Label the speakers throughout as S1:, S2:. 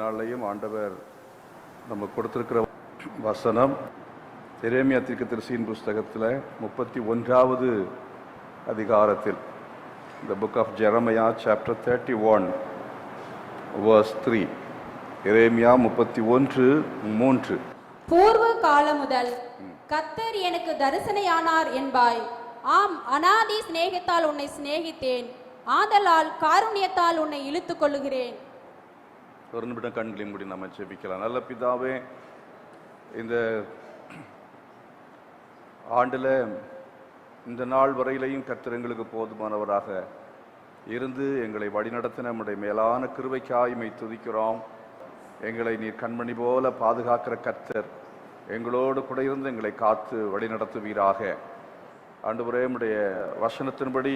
S1: நாளையும் ஆண்டவர் நமக்கு கொடுத்திருக்கிற வசனம் எரேமியா தீர்க்கதரிசியின் புஸ்தகத்தில் 31வது அதிகாரத்தில், the book of Jeremiah chapter 31 verse 3. எரேமியா 31:3.
S2: பூர்வ காலம் முதல் கர்த்தர் எனக்கு தரிசனையானார் என்பாய். ஆம், அநாதி சிநேகத்தால் உன்னை சிநேகித்தேன், ஆதலால் காருண்யத்தால் உன்னை இழுத்துக் கொள்ளுகிறேன்.
S1: ஒரு நிமிடம் கண்களை மூடி நம்ம ஜெபிக்கலாம். நல்ல பிதாவே, இந்த ஆண்டில் இந்த நாள் வரையிலையும் கர்த்தர் எங்களுக்கு போதுமானவராக இருந்து எங்களை வழிநடத்தின நம்முடைய மேலான கிருபைக்காய்மை துதிக்கிறோம். எங்களை நீர் கண்மணி போல பாதுகாக்கிற கர்த்தர் எங்களோடு கூட இருந்து எங்களை காத்து வழிநடத்துவீராக. ஆண்டவரே, உம்முடைய வசனத்தின்படி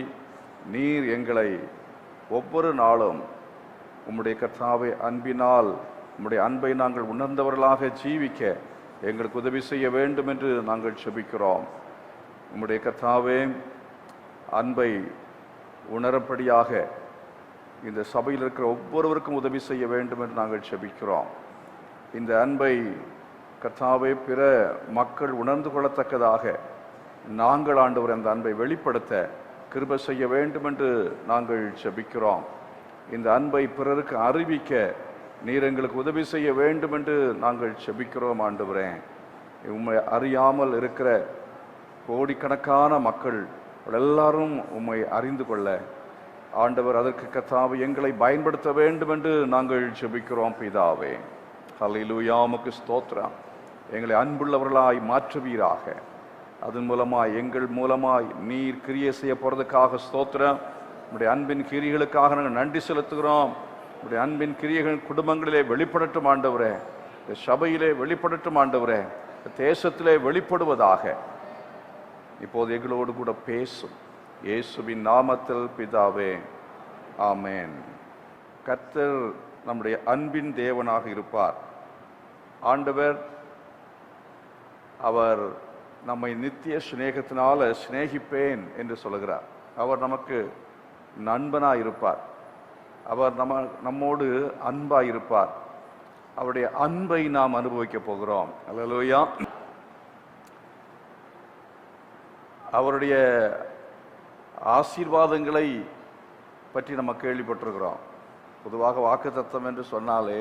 S1: நீர் எங்களை ஒவ்வொரு நாளும் உம்முடைய கர்த்தாவே அன்பினால் உம்முடைய அன்பை நாங்கள் உணர்ந்தவர்களாக ஜீவிக்க எங்களுக்கு உதவி செய்ய வேண்டும் என்று நாங்கள் செபிக்கிறோம். உம்முடைய கர்த்தாவே அன்பை உணரப்படியாக இந்த சபையில் இருக்கிற ஒவ்வொருவருக்கும் உதவி செய்ய வேண்டும் என்று நாங்கள் செபிக்கிறோம். இந்த அன்பை கர்த்தாவே பிற மக்கள் உணர்ந்து கொள்ளத்தக்கதாக நாங்கள் ஆண்டவர் அந்த அன்பை வெளிப்படுத்த கிருபை செய்ய வேண்டும் என்று நாங்கள் செபிக்கிறோம். இந்த அன்பை பிறருக்கு அறிவிக்க நீர் எங்களுக்கு உதவி செய்ய வேண்டும் என்று நாங்கள் செபிக்கிறோம். ஆண்டவரே, உம்மை அறியாமல் இருக்கிற கோடிக்கணக்கான மக்கள் எல்லாரும் உம்மை அறிந்து கொள்ள ஆண்டவர் அதற்கு கர்த்தாவே எங்களை பயன்படுத்த வேண்டும் என்று நாங்கள் செபிக்கிறோம். பிதாவே, ஹல்லேலூயா, உமக்கு ஸ்தோத்திரம். எங்களை அன்புள்ளவர்களாய் மாற்றுவீராக. அதன் மூலமாய் எங்கள் மூலமாய் நீர் கிரியை செய்ய போறதுக்காக ஸ்தோத்திரம். உடைய அன்பின் கிரியைகளுக்காக நாங்கள் நன்றி செலுத்துகிறோம். உடைய அன்பின் கிரியைகள் குடும்பங்களிலே வெளிப்படட்டும் ஆண்டவரே, இந்த சபையிலே வெளிப்படட்டும் ஆண்டவரே, தேசத்திலே வெளிப்படுவதாக இப்போது எங்களோடு கூட பேசும் இயேசுவின் நாமத்தில் பிதாவே, ஆமென். கர்த்தர் நம்முடைய அன்பின் தேவனாக இருப்பார். ஆண்டவர் அவர் நம்மை நித்திய சிநேகத்தினால சிநேகிப்பேன் என்று சொல்கிறார். அவர் நமக்கு நண்பனாக இருப்பார். அவர் நம்மோடு அன்பாக இருப்பார். அவருடைய அன்பை நாம் அனுபவிக்க போகிறோம். அல்லேலூயா. அவருடைய ஆசீர்வாதங்களை பற்றி நம்ம கேள்விப்பட்டிருக்கிறோம். பொதுவாக வாக்குத்தத்தம் என்று சொன்னாலே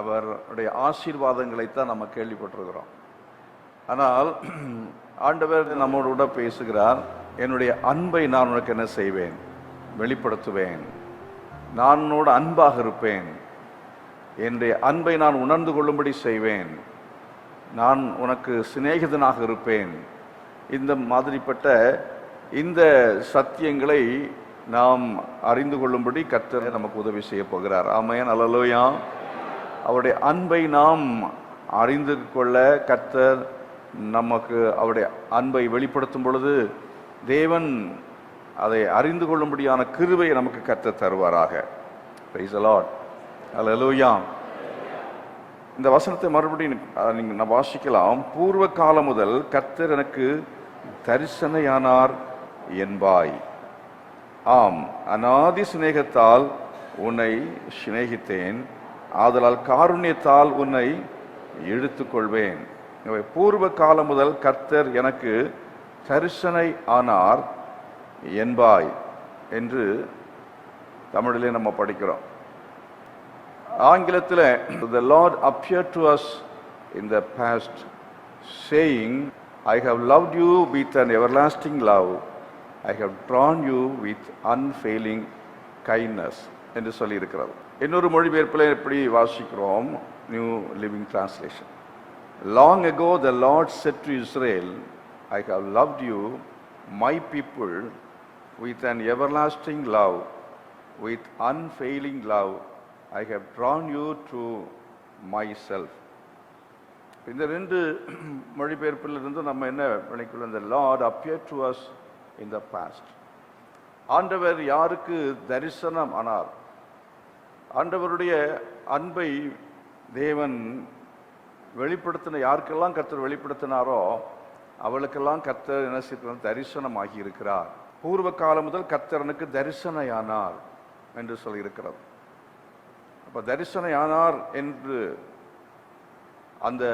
S1: அவருடைய ஆசீர்வாதங்களைத்தான் நம்ம கேள்விப்பட்டிருக்கிறோம். ஆனால் ஆண்டவர் நம்மோடு கூட பேசுகிறார். என்னுடைய அன்பை நான் உனக்கு என்ன செய்வேன்? வெளிப்படுத்துவேன். நான் உன்னோடு அன்பாக இருப்பேன். என்னுடைய அன்பை நான் உணர்ந்து கொள்ளும்படி செய்வேன். நான் உனக்கு சிநேகிதனாக இருப்பேன். இந்த மாதிரிப்பட்ட இந்த சத்தியங்களை நாம் அறிந்து கொள்ளும்படி கர்த்தர் நமக்கு உதவி செய்ய போகிறார். ஆமென், அல்லேலூயா. அவருடைய அன்பை நாம் அறிந்து கொள்ள கர்த்தர் நமக்கு அவருடைய அன்பை வெளிப்படுத்தும் பொழுது தேவன் அதை அறிந்து கொள்ளும்படியான கிருபையை நமக்கு கர்த்தர் தருவாராக. Praise the lord. அல்லேலூயா. இந்த வசனத்தை மறுபடியும் நீங்க வாசிக்கலாம். பூர்வ காலம் முதல் கர்த்தர் எனக்கு தரிசனையானார் என்பாய். ஆம், அநாதி சிநேகத்தால் உன்னை சிநேகித்தேன், ஆதலால் காருண்யத்தால் உன்னை இழுத்துக் கொள்வேன். பூர்வ காலம் முதல் கர்த்தர் எனக்கு தரிசனை ஆனார் என்பாய் என்று தமிழிலே நம்ம படிக்கிறோம். ஆங்கிலத்தில் the Lord appeared to us in the past saying, I have loved you with an everlasting love, I have drawn you with unfailing kindness என்று சொல்லி இருக்கிறது. இன்னொரு மொழிபெயர்ப்பில் எப்படி வாசிக்கிறோம்? New living translation. Long ago the Lord said to Israel, I have loved you, my people, with an everlasting love, with unfailing love, I have drawn you to myself. இந்த ரெண்டு மொழிபெயர்ப்பில் இருந்து நம்ம என்ன நினைக்கிறோம்? இந்த Lord appeared to us in the past. ஆண்டவர் யாருக்கு தரிசனம் ஆனார்? ஆண்டவருடைய அன்பை தேவன் வெளிப்படுத்தின யாருக்கெல்லாம் கர்த்தர் வெளிப்படுத்தினாரோ அவளுக்கெல்லாம் கர்த்தர் என்ன செய்தார்? தரிசனமாகி இருக்கிறார். பூர்வ காலம் முதல் கர்த்தர் எனக்கு தரிசனையானார் என்று சொல்லியிருக்கிறது. அப்ப தரிசனையானார் என்று அந்த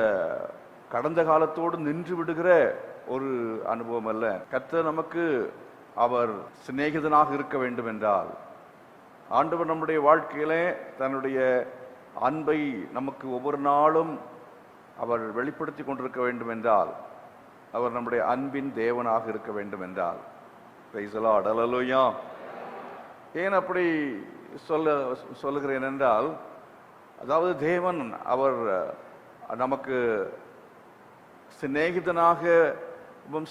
S1: கடந்த காலத்தோடு நின்று விடுகிற ஒரு அனுபவம் அல்ல. கர்த்தர் நமக்கு அவர் சிநேகிதனாக இருக்க வேண்டும் என்றால், ஆண்டவர் நம்முடைய வாழ்க்கையிலே தன்னுடைய அன்பை நமக்கு ஒவ்வொரு நாளும் அவர் வெளிப்படுத்தி கொண்டிருக்க வேண்டும் என்றால், அவர் நம்முடைய அன்பின் தேவனாக இருக்க வேண்டும் என்றால், பிரைஸ் தி லார்ட், ஹல்லேலூயா. ஏன் அப்படி சொல்லுகிறேன் என்றால், அதாவது தேவன் அவர் நமக்கு சிநேகிதனாக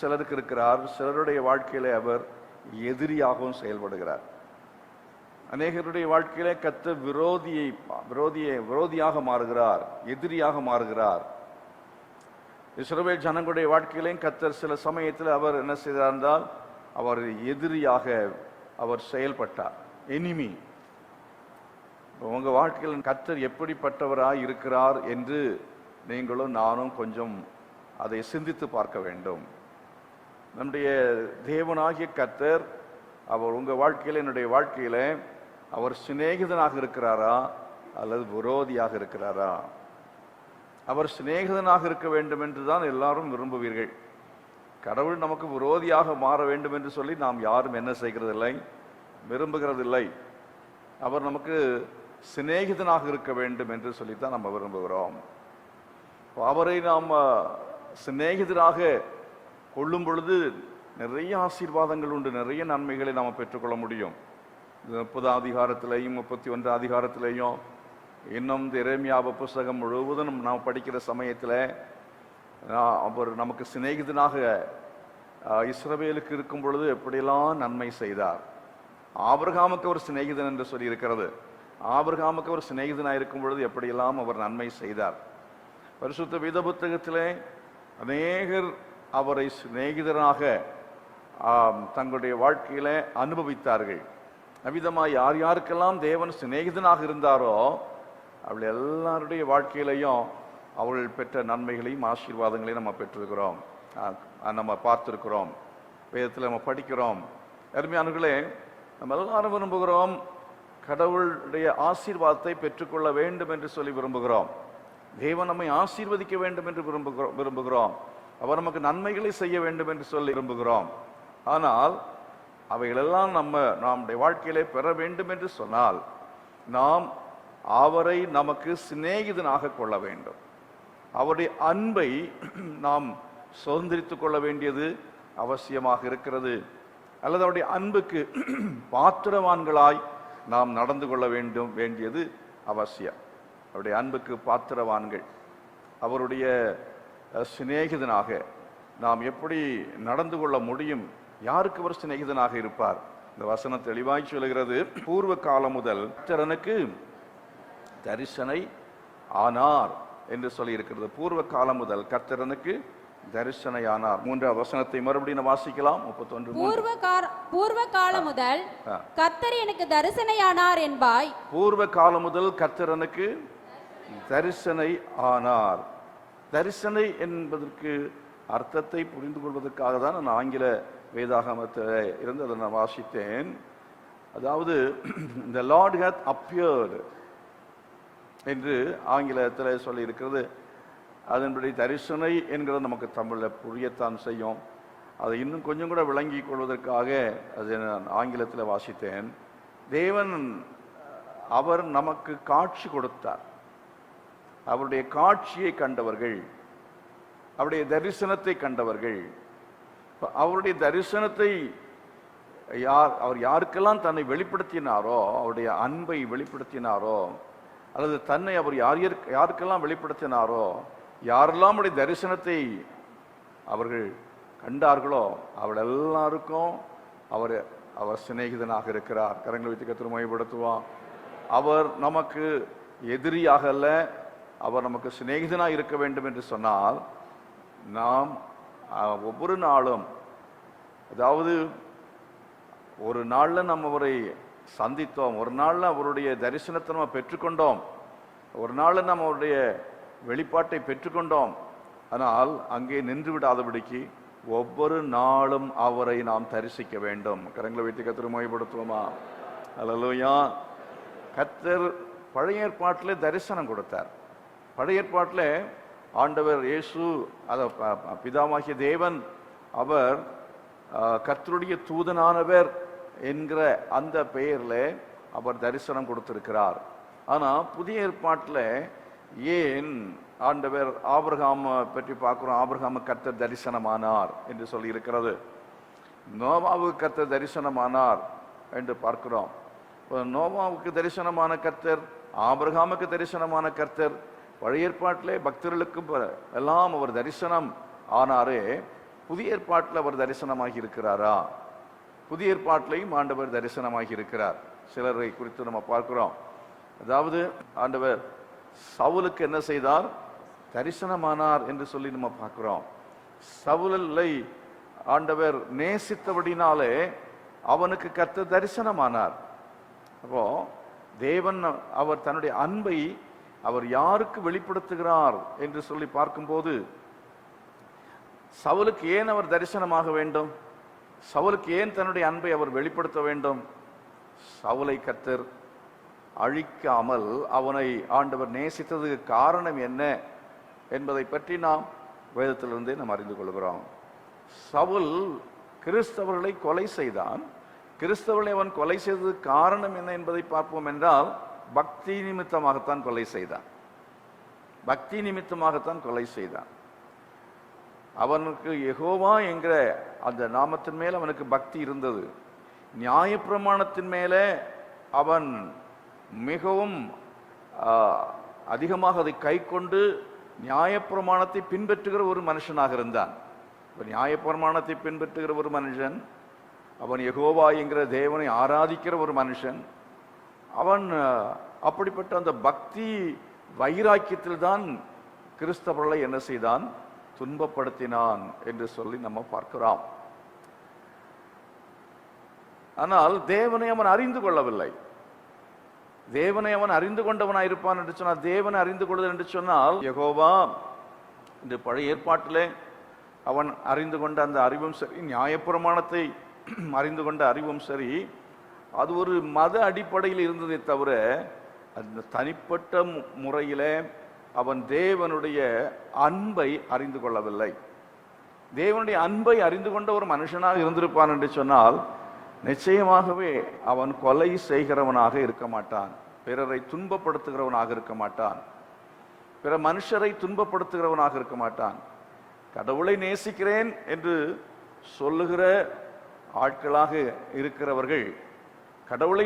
S1: சிலருக்கு இருக்கிறார், சிலருடைய வாழ்க்கையிலே அவர் எதிரியாகவும் செயல்படுகிறார். அநேகருடைய வாழ்க்கையிலே கர்த்தர் விரோதியாக மாறுகிறார், எதிரியாக மாறுகிறார். இஸ்ரவேல் ஜனங்களுடைய வாழ்க்கையிலேயும் கர்த்தர் சில சமயத்தில் அவர் என்ன செய்தார் என்றால், அவர் எதிரியாக அவர் செயல்பட்டார், எனிமி. உங்க வாழ்க்கையில் கர்த்தர் எப்படிப்பட்டவராய் இருக்கிறார் என்று நீங்களும் நானும் கொஞ்சம் அதை சிந்தித்து பார்க்க வேண்டும். நம்முடைய தேவனாகிய கர்த்தர் அவர் உங்க வாழ்க்கையில, என்னுடைய வாழ்க்கையில அவர் சிநேகிதனாக இருக்கிறாரா அல்லது விரோதியாக இருக்கிறாரா? அவர் சிநேகிதனாக இருக்க வேண்டும் என்று தான் எல்லாரும் விரும்புவீர்கள். கடவுள் நமக்கு விரோதியாக மாற வேண்டும் என்று சொல்லி நாம் யாரும் என்ன செய்கிறதில்லை, விரும்புகிறதில்லை. அவர் நமக்கு சிநேகிதனாக இருக்க வேண்டும் என்று சொல்லித்தான் நம்ம விரும்புகிறோம். அவரை நாம் சிநேகிதராக கொள்ளும் பொழுது நிறைய ஆசீர்வாதங்கள் உண்டு, நிறைய நன்மைகளை நாம் பெற்றுக்கொள்ள முடியும். 30 அதிகாரத்திலையும் 31 அதிகாரத்திலையும் இன்னும் எரேமியா புஸ்தகம் முழுவதும் நாம் படிக்கிற சமயத்தில் அவர் நமக்கு சிநேகிதனாக இஸ்ரவேலுக்கு இருக்கும் பொழுது எப்படியெல்லாம் நன்மை செய்தார். ஆபிரகாமுக்கு அவர் சிநேகிதன் என்று சொல்லி இருக்கிறது. ஆபிரகாமுக்கு அவர் சிநேகிதனாக இருக்கும் பொழுது எப்படியெல்லாம் அவர் நன்மை செய்தார். பரிசுத்த வேத புத்தகத்திலே அநேகர் அவரை சிநேகிதனாக தங்களுடைய வாழ்க்கையில அனுபவித்தார்கள். அவ்விதமாக யார் யாருக்கெல்லாம் தேவன் சிநேகிதனாக இருந்தாரோ அவள் எல்லாருடைய வாழ்க்கையிலையும் அவர்கள் பெற்ற நன்மைகளையும் ஆசீர்வாதங்களையும் நம்ம பெற்றிருக்கிறோம், நம்ம பார்த்திருக்கிறோம், வேதத்தில் நம்ம படிக்கிறோம். அருமையானவர்களே, நம்ம எல்லாரும் விரும்புகிறோம் கடவுளுடைய ஆசீர்வாதத்தை பெற்றுக்கொள்ள வேண்டும் என்று சொல்லி விரும்புகிறோம். தேவன் நம்மை ஆசீர்வதிக்க வேண்டும் என்று விரும்புகிறோம். அவர் நமக்கு நன்மைகளை செய்ய வேண்டும் என்று சொல்லி விரும்புகிறோம். ஆனால் அவைகளெல்லாம் நம்முடைய வாழ்க்கையிலே பெற வேண்டும் என்று சொன்னால் நாம் அவரை நமக்கு சிநேகிதனாக கொள்ள வேண்டும். அவருடைய அன்பை நாம் சுதந்திரித்துக் கொள்ள வேண்டியது அவசியமாக இருக்கிறது. அல்லது அவருடைய அன்புக்கு பாத்திரவான்களாய் நாம் நடந்து கொள்ள வேண்டியது அவசியம். அவருடைய அன்புக்கு பாத்திரவான்கள், அவருடைய சிநேகிதனாக நாம் எப்படி நடந்து கொள்ள முடியும்? யாருக்கு அவர் சிநேகிதனாக இருப்பார்? இந்த வசனம் தெளிவாய் சொல்கிறது. பூர்வ காலம் முதல் கர்த்தரனுக்கு தரிசனை ஆனார் என்று சொல்லி இருக்கிறது. பூர்வ காலம் முதல் கர்த்தரனுக்கு தரிசனையானார். 3ஆவது வசனத்தை மறுபடியும் வாசிக்கலாம். 31.
S2: பூர்வ காலம் முதல் கர்த்தர் எனக்கு தரிசனையானார் என்பாய்.
S1: பூர்வ காலம் முதல் கர்த்தரனுக்கு தரிசனை ஆனார். தரிசனை என்பதற்கு அர்த்தத்தை புரிந்து கொள்வதற்காக தான் நான் ஆங்கில வேதாகமத்தில் இருந்து அதை நான் வாசித்தேன். அதாவது the Lord hath appeared என்று ஆங்கிலத்தில் சொல்லி இருக்கிறது. அதனுடைய தரிசனை என்கிறது நமக்கு தமிழில் புரியத்தான் செய்யும். அதை இன்னும் கொஞ்சம் கூட விளங்கி கொள்வதற்காக அதை நான் ஆங்கிலத்தில் வாசித்தேன். தேவன் அவர் நமக்கு காட்சி கொடுத்தார். அவருடைய காட்சியை கண்டவர்கள், அவருடைய தரிசனத்தை கண்டவர்கள், அவருடைய தரிசனத்தை அவர் யாருக்கெல்லாம் தன்னை வெளிப்படுத்தினாரோ, அவருடைய அன்பை வெளிப்படுத்தினாரோ, அல்லது தன்னை அவர் யாருக்கெல்லாம் வெளிப்படுத்தினாரோ, யாரெல்லாம் அவருடைய தரிசனத்தை அவர்கள் கண்டார்களோ அவள் எல்லாருக்கும் அவர் சிநேகிதனாக இருக்கிறார். கரங்களை வைத்து கர்த்தரை மகிமைப்படுத்துவான். அவர் நமக்கு எதிரியாக அல்ல, அவர் நமக்கு சிநேகிதனாக இருக்க வேண்டும் என்று சொன்னால் நாம் ஒவ்வொரு நாளும், அதாவது ஒரு நாளில் நம்ம அவரை சந்தித்தோம், ஒரு நாளில் அவருடைய தரிசனத்தை நம்ம பெற்றுக்கொண்டோம், ஒரு நாளில் நம்ம அவருடைய வெளிப்பாட்டை பெற்றுக்கொண்டோம். ஆனால் அங்கே நின்று விடாதபடிக்கு ஒவ்வொரு நாளும் அவரை நாம் தரிசிக்க வேண்டும். கரங்களை வைத்து கர்த்தரை மகிமைப்படுத்துவோமா? அல்லேலூயா. கர்த்தர் பழைய ஏற்பாட்டிலே தரிசனம் கொடுத்தார். பழைய ஏற்பாட்டில் ஆண்டவர் இயேசு பிதாவாகிய தேவன் அவர் கர்த்தருடைய தூதனானவர் என்கிற அந்த பெயரில் அவர் தரிசனம் கொடுத்திருக்கிறார். ஆனால் புதிய ஏற்பாட்டில் ஏன் ஆண்டவர் ஆபிரகாமை பற்றி பார்க்கிறோம், ஆபிரகாம கர்த்தர் தரிசனமானார் என்று சொல்லி இருக்கிறது. நோவாவுக்கு கர்த்தர் தரிசனமானார் என்று பார்க்கிறோம். நோவாவுக்கு தரிசனமான கர்த்தர், ஆபிரகாமுக்கு தரிசனமான கர்த்தர், பழைய ஏற்பாட்டிலே பக்தர்களுக்கு எல்லாம் அவர் தரிசனம் ஆனாரே, புதிய ஏற்பாட்டில் அவர் தரிசனமாகி இருக்கிறாரா? புதிய ஏற்பாட்டிலையும் ஆண்டவர் தரிசனமாகி இருக்கிறார். சிலரை குறித்து நம்ம பார்க்கிறோம். அதாவது ஆண்டவர் சவுலுக்கு என்ன செய்தார்? தரிசனமானார் என்று சொல்லி நம்ம பார்க்கிறோம். சவுலை ஆண்டவர் நேசித்தபடினாலே அவனுக்கு கர்த்தர் தரிசனமானார். அப்போ தேவன் அவர் தன்னுடைய அன்பை அவர் யாருக்கு வெளிப்படுத்துகிறார் என்று சொல்லி பார்க்கும்போது, சவுலுக்கு ஏன் அவர் தரிசனமாக வேண்டும்? சவுலுக்கு ஏன் தன்னுடைய அன்பை அவர் வெளிப்படுத்த வேண்டும்? சவுலை கர்த்தர் அழிக்காமல் அவனை ஆண்டவர் நேசித்ததுக்கு காரணம் என்ன என்பதை பற்றி நாம் வேதத்திலிருந்தே நாம் அறிந்து கொள்கிறோம். சவுல் கிறிஸ்தவர்களை கொலை செய்தான். கிறிஸ்தவர்களை அவன் கொலை செய்ததுக்கு காரணம் என்ன என்பதை பார்ப்போம் என்றால், பக்தி நிமித்தமாகத்தான் கொலை செய்தான். பக்தி நிமித்தமாகத்தான் கொலை செய்தான். அவனுக்கு யெகோவா என்கிற அந்த நாமத்தின் மேல் அவனுக்கு பக்தி இருந்தது. நியாயப்பிரமாணத்தின் மேலே அவன் மிகவும் அதிகமாக அதை கை கொண்டு நியாயப்பிரமாணத்தை பின்பற்றுகிற ஒரு மனுஷனாக இருந்தான். நியாயப்பிரமாணத்தை பின்பற்றுகிற ஒரு மனுஷன், அவன் யெகோவா என்கிற தேவனை ஆராதிக்கிற ஒரு மனுஷன். அவன் அப்படிப்பட்ட அந்த பக்தி வைராக்கியத்தில் தான் கிறிஸ்தவர்களை என்ன செய்தான்? துன்பப்படுத்தினான் என்று சொல்லி நம்ம பார்க்கிறோம். ஆனால் தேவனை அவன் அறிந்து கொள்ளவில்லை. தேவனை அவன் அறிந்து கொண்டவனாய் இருப்பான் என்று சொன்னால், தேவனை அறிந்து கொள்வது என்று சொன்னால் யெகோவா என்று பழைய ஏற்பாட்டிலே அவன் அறிந்து கொண்ட அந்த அறிவும் சரி, நியாயப்பிரமாணத்தை அறிந்து கொண்ட அறிவும் சரி, அது ஒரு மத அடிப்படையில் இருந்ததை தவிர அந்த தனிப்பட்ட முறையிலே அவன் தேவனுடைய அன்பை அறிந்து கொள்ளவில்லை. தேவனுடைய அன்பை அறிந்து கொண்ட ஒரு மனுஷனாக இருந்திருப்பான் என்று சொன்னால், நிச்சயமாகவே அவன் கொலை செய்கிறவனாக இருக்க மாட்டான், பிறரை துன்பப்படுத்துகிறவனாக இருக்க மாட்டான், பிற மனுஷரை துன்பப்படுத்துகிறவனாக இருக்க மாட்டான். கடவுளை நேசிக்கிறேன் என்று சொல்லுகிற ஆட்களாக இருக்கிறவர்கள், கடவுளை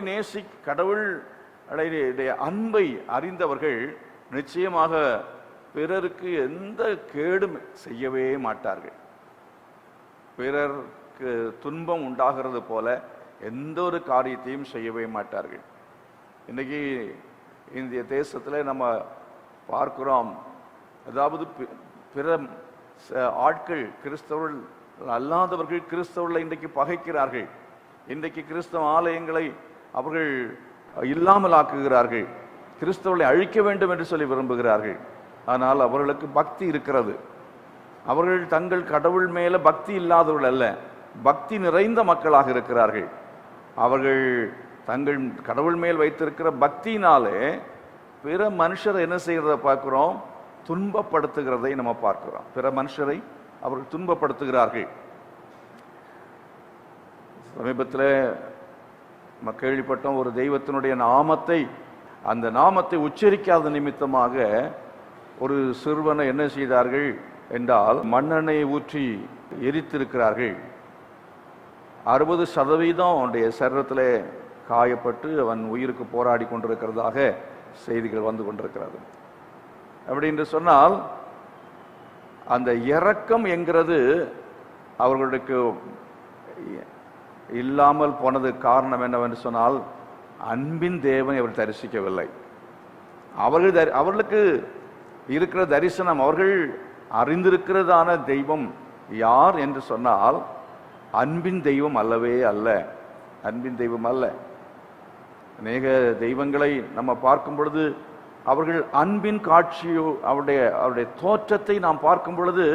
S1: கடவுளுடைய அன்பை அறிந்தவர்கள் நிச்சயமாக பிறருக்கு எந்த கேடும் செய்யவே மாட்டார்கள். பிறருக்கு துன்பம் உண்டாகிறது போல எந்த ஒரு காரியத்தையும் செய்யவே மாட்டார்கள். இன்னைக்கு இந்திய தேசத்தில் நம்ம பார்க்கிறோம், அதாவது பிற ஆட்கள், கிறிஸ்தவர்கள் அல்லாதவர்கள் கிறிஸ்தவர்களை இன்றைக்கு பகைக்கிறார்கள். இன்றைக்கு கிறிஸ்தவ ஆலயங்களை அவர்கள் இல்லாமல் ஆக்குகிறார்கள். கிறிஸ்தவர்களை அழிக்க வேண்டும் என்று சொல்லி விரும்புகிறார்கள். ஆனால் அவர்களுக்கு பக்தி இருக்கிறது. அவர்கள் தங்கள் கடவுள் மேல பக்தி இல்லாதவர்கள் அல்ல, பக்தி நிறைந்த மக்களாக இருக்கிறார்கள். அவர்கள் தங்கள் கடவுள் மேல் வைத்திருக்கிற பக்தியினாலே பிற மனுஷரை என்ன செய்யறத பார்க்கிறோம்? துன்பப்படுத்துகிறதை நம்ம பார்க்கிறோம். பிற மனுஷரை அவர்கள் துன்பப்படுத்துகிறார்கள். சமீபத்தில் நம்ம கேள்விப்பட்டோம், ஒரு தெய்வத்தினுடைய நாமத்தை, அந்த நாமத்தை உச்சரிக்காத நிமித்தமாக ஒரு சிறுவனை என்ன செய்தார்கள் என்றால் மண்ணெண்ணெயை ஊற்றி எரித்திருக்கிறார்கள். 60% அவனுடைய சரீரத்தில் காயப்பட்டு அவன் உயிருக்கு போராடி கொண்டிருக்கிறதாக செய்திகள் வந்து கொண்டிருக்கிறது. அப்படி என்று சொன்னால், அந்த இரக்கம் என்கிறது அவர்களுக்கு இல்லாமல் போனது காரணம் என்னவென்று சொன்னால், அன்பின் தேவனை அவர் தரிசிக்கவில்லை. அவர்களுக்கு இருக்கிற தரிசனம், அவர்கள் அறிந்திருக்கிறதான தெய்வம் யார் என்று சொன்னால் அன்பின் தெய்வம் அல்லவே அல்ல. அன்பின் தெய்வம் அல்ல. அநேக தெய்வங்களை நம்ம பார்க்கும் பொழுது அவர்கள் அன்பின் காட்சியோ, அவருடைய தோற்றத்தை நாம் பார்க்கும் பொழுது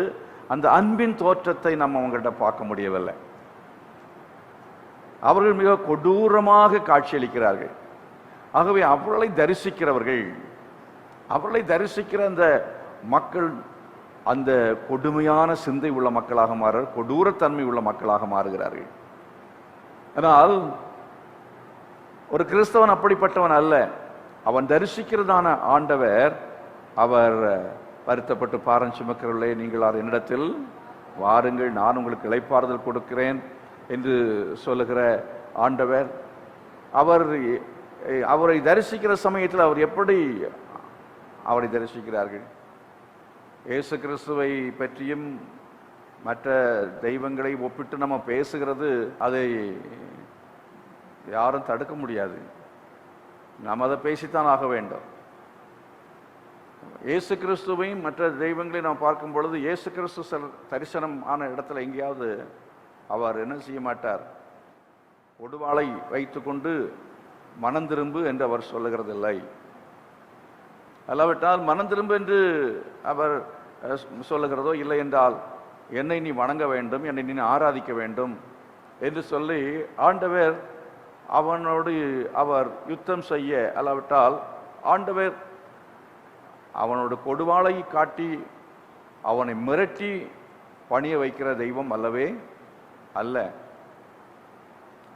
S1: அந்த அன்பின் தோற்றத்தை நம்ம அவங்கள்ட்ட பார்க்க முடியவில்லை. அவர்கள் மிக கொடூரமாக காட்சியளிக்கிறார்கள். ஆகவே அவர்களை தரிசிக்கிறவர்கள், அவர்களை தரிசிக்கிற அந்த மக்கள் அந்த கொடுமையான சிந்தை உள்ள மக்களாக மாற, கொடூரத்தன்மை உள்ள மக்களாக மாறுகிறார்கள். ஆனால் ஒரு கிறிஸ்தவன் அப்படிப்பட்டவன் அல்ல. அவன் தரிசிக்கிறதான ஆண்டவர், அவர் வருத்தப்பட்டு பாரம் சுமக்கிறவர்களே நீங்கள் என்னிடத்தில் வாருங்கள், நான் உங்களுக்கு இளைப்பாறுதல் கொடுக்கிறேன் என்று சொல்லுகிற ஆண்டவர். அவரை தரிசிக்கிற சமயத்தில் அவர் எப்படி அவரை தரிசிக்கிறார்கள்? இயேசு கிறிஸ்துவை பற்றியும் மற்ற தெய்வங்களை ஒப்பிட்டு நம்ம பேசுகிறது, அதை யாரும் தடுக்க முடியாது. நாம் அதை பேசித்தான் ஆக வேண்டும். இயேசு கிறிஸ்துவையும் மற்ற தெய்வங்களையும் நாம் பார்க்கும் பொழுது, இயேசு கிறிஸ்து தரிசனம் ஆன இடத்துல எங்கேயாவது அவர் என்ன செய்ய மாட்டார்? கொடுவாளை வைத்துக்கொண்டு மனம் திரும்பு என்று அவர் சொல்லுகிறதில்லை. அல்லாவிட்டால் மனம் திரும்பு என்று அவர் சொல்லுகிறதோ, இல்லை என்றால் என்னை நீ வணங்க வேண்டும், என்னை நீ ஆராதிக்க வேண்டும் என்று சொல்லி ஆண்டவர் அவனோடு அவர் யுத்தம் செய்ய, அல்லாவிட்டால் ஆண்டவர் அவனோட கொடுவாளை காட்டி அவனை மிரட்டி பணிய வைக்கிற தெய்வம் அல்லவே அல்ல.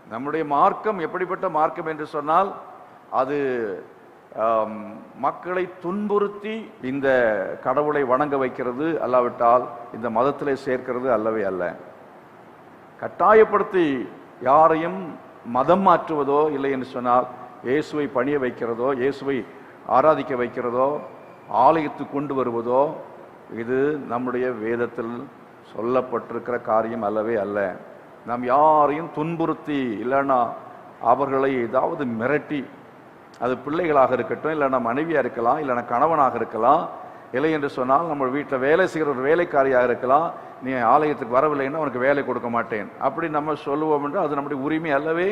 S1: நம்முடைய மார்க்கம் எப்படிப்பட்ட மார்க்கம் என்று சொன்னால், அது மக்களை துன்புறுத்தி இந்த கடவுளை வணங்க வைக்கிறது, அல்லாவிட்டால் இந்த மதத்திலே சேர்க்கிறது அல்லவே அல்ல. கட்டாயப்படுத்தி யாரையும் மதம் மாற்றுவதோ, இல்லை என்று சொன்னால் இயேசுவை பணிய வைக்கிறதோ, இயேசுவை ஆராதிக்க வைக்கிறதோ, ஆலயத்துக்கு கொண்டு வருவதோ, இது நம்முடைய வேதத்தில் சொல்லப்பட்டிருக்கிற காரியம் அல்லவே அல்ல. நாம் யாரையும் துன்புறுத்தி, இல்லைன்னா அவர்களை ஏதாவது மிரட்டி, அது பிள்ளைகளாக இருக்கட்டும், இல்லைன்னா மனைவியாக இருக்கலாம், இல்லைன்னா கணவனாக இருக்கலாம், இல்லை என்று சொன்னால் நம்ம வீட்டில் வேலை செய்கிற ஒரு வேலைக்காரியாக இருக்கலாம், நீ ஆலயத்துக்கு வரவில்லைன்னா உனக்கு வேலை கொடுக்க மாட்டேன் அப்படி நம்ம சொல்லுவோம் என்று அது நம்முடைய உரிமை அல்லவே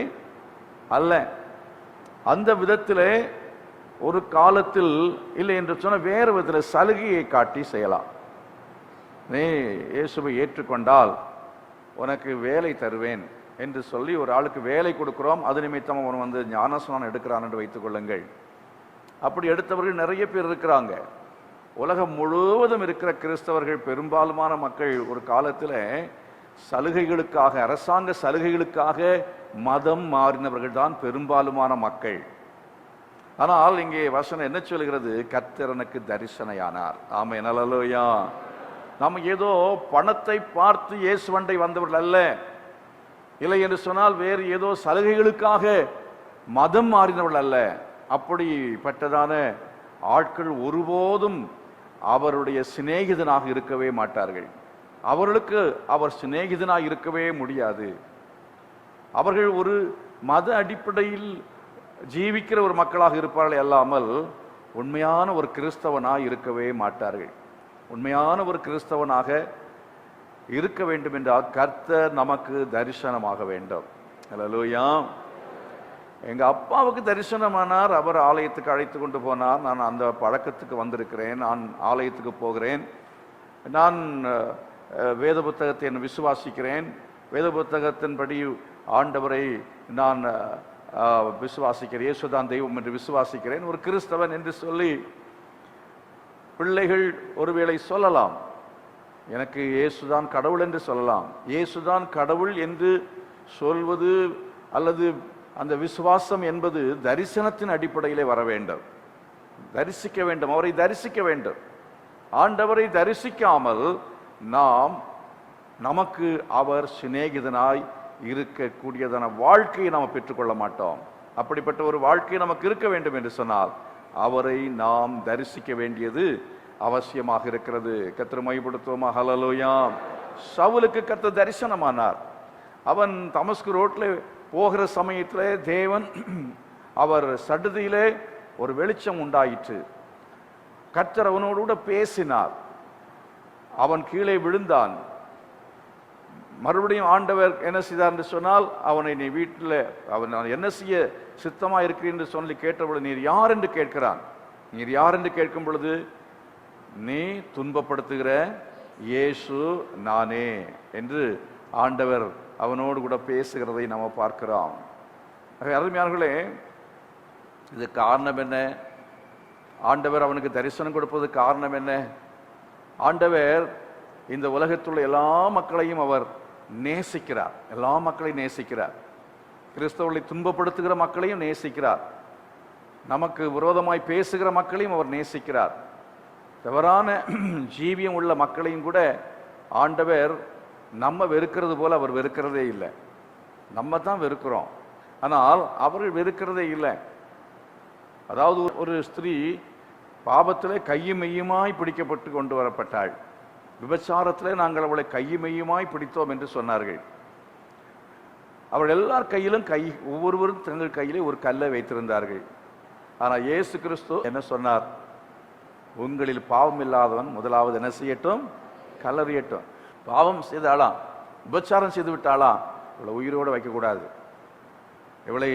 S1: அல்ல. அந்த விதத்திலே ஒரு காலத்தில் இல்லை என்று சொன்ன வேறு விதத்தில் சலுகையை காட்டி செய்யலாம். நீ இயேசுவை ஏற்றுக்கொண்டால் உனக்கு வேலை தருவேன் என்று சொல்லி ஒரு ஆளுக்கு வேலை கொடுக்கிறோம், அது நிமித்தம் அவன் வந்து ஞானஸ்நானம் எடுக்கிறான் என்று வைத்துக் கொள்ளுங்கள். அப்படி எடுத்தவர்கள் நிறைய பேர் இருக்கிறாங்க. உலகம் முழுவதும் இருக்கிற கிறிஸ்தவர்கள், பெரும்பாலுமான மக்கள் ஒரு காலத்தில் சலுகைகளுக்காக, அரசாங்க சலுகைகளுக்காக மதம் மாறினவர்கள் தான் பெரும்பாலுமான மக்கள். ஆனால் இங்கே வசனம் என்ன சொல்கிறது? கர்த்தர் எனக்கு தரிசனையானார். ஆமென், அல்லேலூயா. நாம் ஏதோ பணத்தை பார்த்து இயேசுவண்டை வந்தவர்கள் அல்ல, இல்லை என்று சொன்னால் வேறு ஏதோ சலுகைகளுக்காக மதம் மாறினவர்கள் அல்ல. அப்படிப்பட்டதான ஆட்கள் ஒருபோதும் அவருடைய சிநேகிதனாக இருக்கவே மாட்டார்கள். அவர்களுக்கு அவர் சிநேகிதனாக இருக்கவே முடியாது. அவர்கள் ஒரு மத அடிப்படையில் ஜீவிக்கிற ஒரு மக்களாக இருப்பார்கள் அல்லாமல் உண்மையான ஒரு கிறிஸ்தவனாக இருக்கவே மாட்டார்கள். உண்மையான ஒரு கிறிஸ்தவனாக இருக்க வேண்டும் என்றால் கர்த்தர் நமக்கு தரிசனமாக வேண்டும். அல்லேலூயா. எங்க அப்பாவுக்கு தரிசனமானார், அவர் ஆலயத்துக்கு அழைத்து கொண்டு போனார். நான் அந்த பழக்கத்துக்கு வந்திருக்கிறேன், நான் ஆலயத்துக்கு போகிறேன், நான் வேத புத்தகத்தை விசுவாசிக்கிறேன், வேத புத்தகத்தின்படி ஆண்டவரை நான் விசுவாசிக்கிறேன், இயேசுதான் தெய்வம் என்று விசுவாசிக்கிறேன், ஒரு கிறிஸ்தவன் என்று சொல்லி பிள்ளைகள் ஒருவேளை சொல்லலாம், எனக்கு இயேசுதான் கடவுள் என்று சொல்லலாம். இயேசுதான் கடவுள் என்று சொல்வது அல்லது அந்த விசுவாசம் என்பது தரிசனத்தின் அடிப்படையிலே வர வேண்டும், தரிசிக்க வேண்டும், அவரை தரிசிக்க வேண்டும். ஆண்டவரை தரிசிக்காமல் நாம் நமக்கு அவர் சிநேகிதனாய் இருக்கக்கூடியதான வாழ்க்கையை நாம் பெற்றுக்கொள்ள மாட்டோம். அப்படிப்பட்ட ஒரு வாழ்க்கை நமக்கு இருக்க வேண்டும் என்று சொன்னால் அவரை நாம் தரிசிக்க வேண்டியது அவசியமாக இருக்கிறது. கர்த்தரை மகிமைப்படுத்துவோமா? ஹல்லேலூயா. சவுலுக்கு கர்த்தர் தரிசனமானார். அவன் தமஸ்கு ரோட்ல போகிற சமயத்திலே தேவன் அவர் சடுதியிலே ஒரு வெளிச்சம் உண்டாயிற்று. கர்த்தர் அவனோடு கூட பேசினார். அவன் கீழே விழுந்தான். மறுபடியும் ஆண்டவர் என்ன செய்தார் என்று சொன்னால், அவனை நீ வீட்டில் அவன் என்ன செய்ய சித்தமாக இருக்கிறேன் என்று சொல்லி கேட்டபொழுது, நீர் யார் என்று கேட்கிறான். நீர் யார் என்று கேட்கும் பொழுது, நீ துன்பப்படுத்துகிற இயேசு நானே என்று ஆண்டவர் அவனோடு கூட பேசுகிறதை நாம் பார்க்கிறோம். அருமையானவர்களே, இது காரணம் என்ன? ஆண்டவர் அவனுக்கு தரிசனம் கொடுப்பது காரணம் என்ன? ஆண்டவர் இந்த உலகத்துள்ள எல்லா மக்களையும் அவர் நேசிக்கிறார். எல்லா மக்களையும் நேசிக்கிறார். கிறிஸ்தவர்களை துன்பப்படுத்துகிற மக்களையும் நேசிக்கிறார். நமக்கு விரோதமாய் பேசுகிற மக்களையும் அவர் நேசிக்கிறார். தவறான ஜீவியம் உள்ள மக்களையும் கூட ஆண்டவர் நம்ம வெறுக்கிறது போல அவர் வெறுக்கிறதே இல்லை. நம்ம தான் வெறுக்கிறோம், ஆனால் அவர்கள் வெறுக்கிறதே இல்லை. அதாவது ஒரு ஸ்திரீ பாவத்திலே கையும் மெய்யுமாய் பிடிக்கப்பட்டு கொண்டு வரப்பட்டாள். விபச்சாரத்திலே நாங்கள் அவளை கையும் மெய்யுமாய் பிடித்தோம் என்று சொன்னார்கள். அவள் எல்லார் கையிலும் ஒவ்வொருவரும் தங்கள் கையிலே ஒரு கல்லை வைத்திருந்தார்கள். ஆனால் இயேசு கிறிஸ்து என்ன சொன்னார்? உங்களில் பாவம் இல்லாதவன் முதலாவது என்ன செய்யட்டும்? கல்லறியட்டும். பாவம் செய்தாளா, விபச்சாரம் செய்து விட்டாளா, இவளை உயிரோடு வைக்கக்கூடாது, இவளை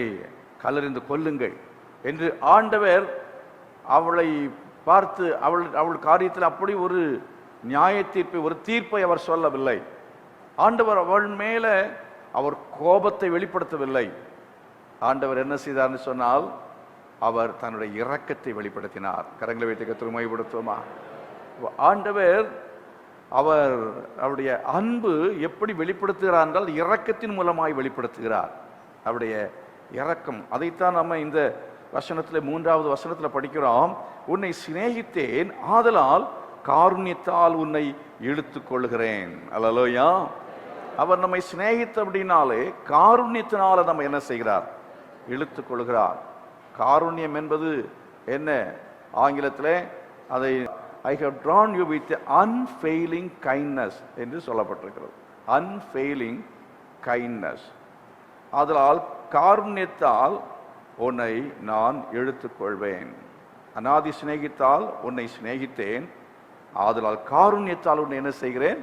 S1: கல்லறிந்து கொல்லுங்கள் என்று ஆண்டவர் அவளை பார்த்து அவள் காரியத்தில் அப்படி ஒரு நியாய தீர்ப்பை, ஒரு தீர்ப்பை அவர் சொல்லவில்லை. ஆண்டவர் அவள் மேல அவர் கோபத்தை வெளிப்படுத்தவில்லை. ஆண்டவர் என்ன செய்தார்னு சொன்னால், அவர் தன்னுடைய இரக்கத்தை வெளிப்படுத்தினார். கரங்களை வைத்து கர்த்தரை மகிமைப்படுத்துவோமா? ஆண்டவர் அவருடைய அன்பு எப்படி வெளிப்படுத்துகிறார் என்றால் இரக்கத்தின் மூலமாய் வெளிப்படுத்துகிறார். அவருடைய இரக்கம், அதைத்தான் நம்ம இந்த வசனத்தில் 3வது வசனத்தில் படிக்கிறோம். உன்னை சிநேகித்தேன், ஆதலால் காருண்யத்தால் உன்னை இழுத்துக் கொள்கிறேன். அல்லேலூயா. அவர் நம்மை சிநேகித்த அப்படின்னாலே காருண்யத்தினால நம்ம என்ன செய்கிறார்? இழுத்துக் கொள்கிறார். காருண்யம் என்பது என்ன? ஆங்கிலத்தில் அதை I have drawn you with unfailing kindness என்று சொல்லப்பட்டிருக்கிறது. unfailing kindness. ஆதலால் காருண்யத்தால் உன்னை நான் இழுத்துக் கொள்வேன். அநாதி சிநேகித்தால் உன்னை சிநேகித்தேன், ஆதலால் காருண்யத்தால் உன்னை என்ன செய்கிறேன்?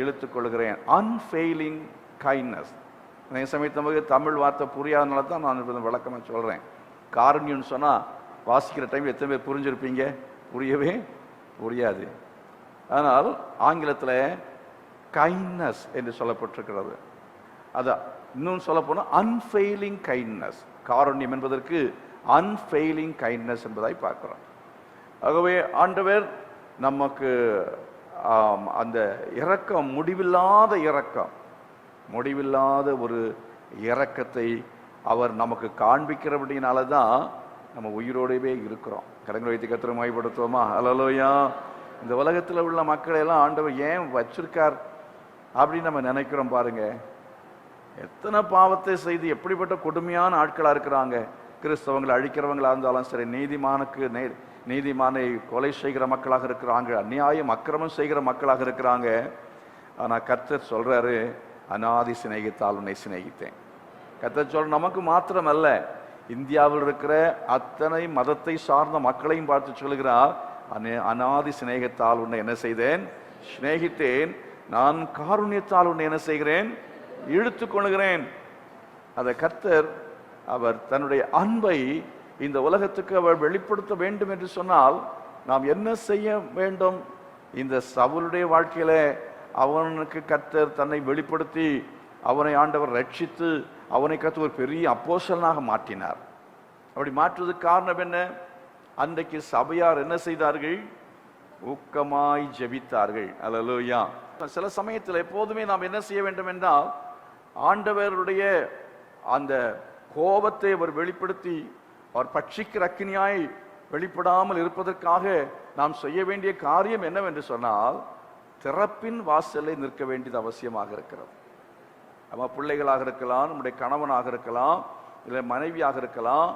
S1: இழுத்துக் கொள்கிறேன். unfailing kindness. அதே சமயத்து நமக்கு தமிழ் வார்த்தை புரியாதனால தான் நான் விளக்கமாக சொல்கிறேன். காருண்யம்னு சொன்னால் வாசிக்கிற டைம் எத்தனை பேர் புரிஞ்சிருப்பீங்க? புரியவே புரியாது. ஆனால் ஆங்கிலத்தில் கைண்ட்னஸ் என்று சொல்லப்பட்டிருக்கிறது. அது இன்னும் சொல்ல போனால் அன்ஃபெயிலிங் கைண்ட்னஸ். காருண்யம் என்பதற்கு அன்ஃபெயிலிங் கைண்ட்னஸ் என்பதை பார்க்கிறோம். ஆகவே ஆண்டவர் நமக்கு அந்த இரக்கம், முடிவில்லாத இரக்கம், முடிவில்லாத ஒரு இரக்கத்தை அவர் நமக்கு காண்பிக்கிறபடினால தான் நம்ம உயிரோடவே இருக்கிறோம். கரங்களை வைத்து கர்த்தரை மகிமைப்படுத்துவோமா? அல்லேலூயா. இந்த உலகத்தில் உள்ள மக்களை எல்லாம் ஆண்டவர் ஏன் வச்சிருக்கார் அப்படின்னு நம்ம நினைக்கிறோம். பாருங்க, எத்தனை பாவத்தை செய்து எப்படிப்பட்ட கொடுமையான ஆட்களா இருக்கிறாங்க. கிறிஸ்தவங்களை அழிக்கிறவங்களா இருந்தாலும் சரி, நீதிமானை கொலை செய்கிற மக்களாக இருக்கிறாங்க, அநியாயம் அக்கிரமம் செய்கிற மக்களாக இருக்கிறாங்க. ஆனா கர்த்தர் சொல்றாரு, அநாதி சிநேகித்தால் உன்னை சிநேகித்தேன். கர்த்தர் சொல்ற நமக்கு மாத்திரம் அல்ல, இந்தியாவில் இருக்கிற அத்தனை மதத்தை சார்ந்த மக்களையும் பார்த்து சொல்கிறார், அநாதி சிநேகத்தால் உன்னை என்ன செய்தேன்? சிநேகித்தேன். நான் காருண்யத்தால் உன்னை என்ன செய்கிறேன்? இழுத்துக் கொள்கிறேன். அதை கர்த்தர் அவர் தன்னுடைய அன்பை இந்த உலகத்துக்கு அவர் வெளிப்படுத்த வேண்டும் என்று சொன்னால் நாம் என்ன செய்ய வேண்டும்? இந்த சவுலுடைய வாழ்க்கையில அவனுக்கு கர்த்தர் தன்னை வெளிப்படுத்தி அவனை ஆண்டவர் ரட்சித்து அவனை கர்த்தர் ஒரு பெரிய அப்போஸ்தலனாக மாற்றினார். அப்படி மாற்றுவதற்கு காரணம் என்ன? அன்றைக்கு சபையார் என்ன செய்தார்கள்? ஊக்கமாய் ஜெபித்தார்கள். அல்லேலூயா. சில சமயத்தில் எப்போதுமே நாம் என்ன செய்ய வேண்டும் என்றால், ஆண்டவருடைய அந்த கோபத்தை அவர் வெளிப்படுத்தி அவர் பட்சிக்கிற அக்கினியாய் வெளிப்படாமல் இருப்பதற்காக நாம் செய்ய வேண்டிய காரியம் என்னவென்று சொன்னால், திறப்பின் வாசலை நிற்க வேண்டியது அவசியமாக இருக்கிறது. நம்ம பிள்ளைகளாக இருக்கலாம், நம்முடைய கணவனாக இருக்கலாம், இல்லை மனைவியாக இருக்கலாம்,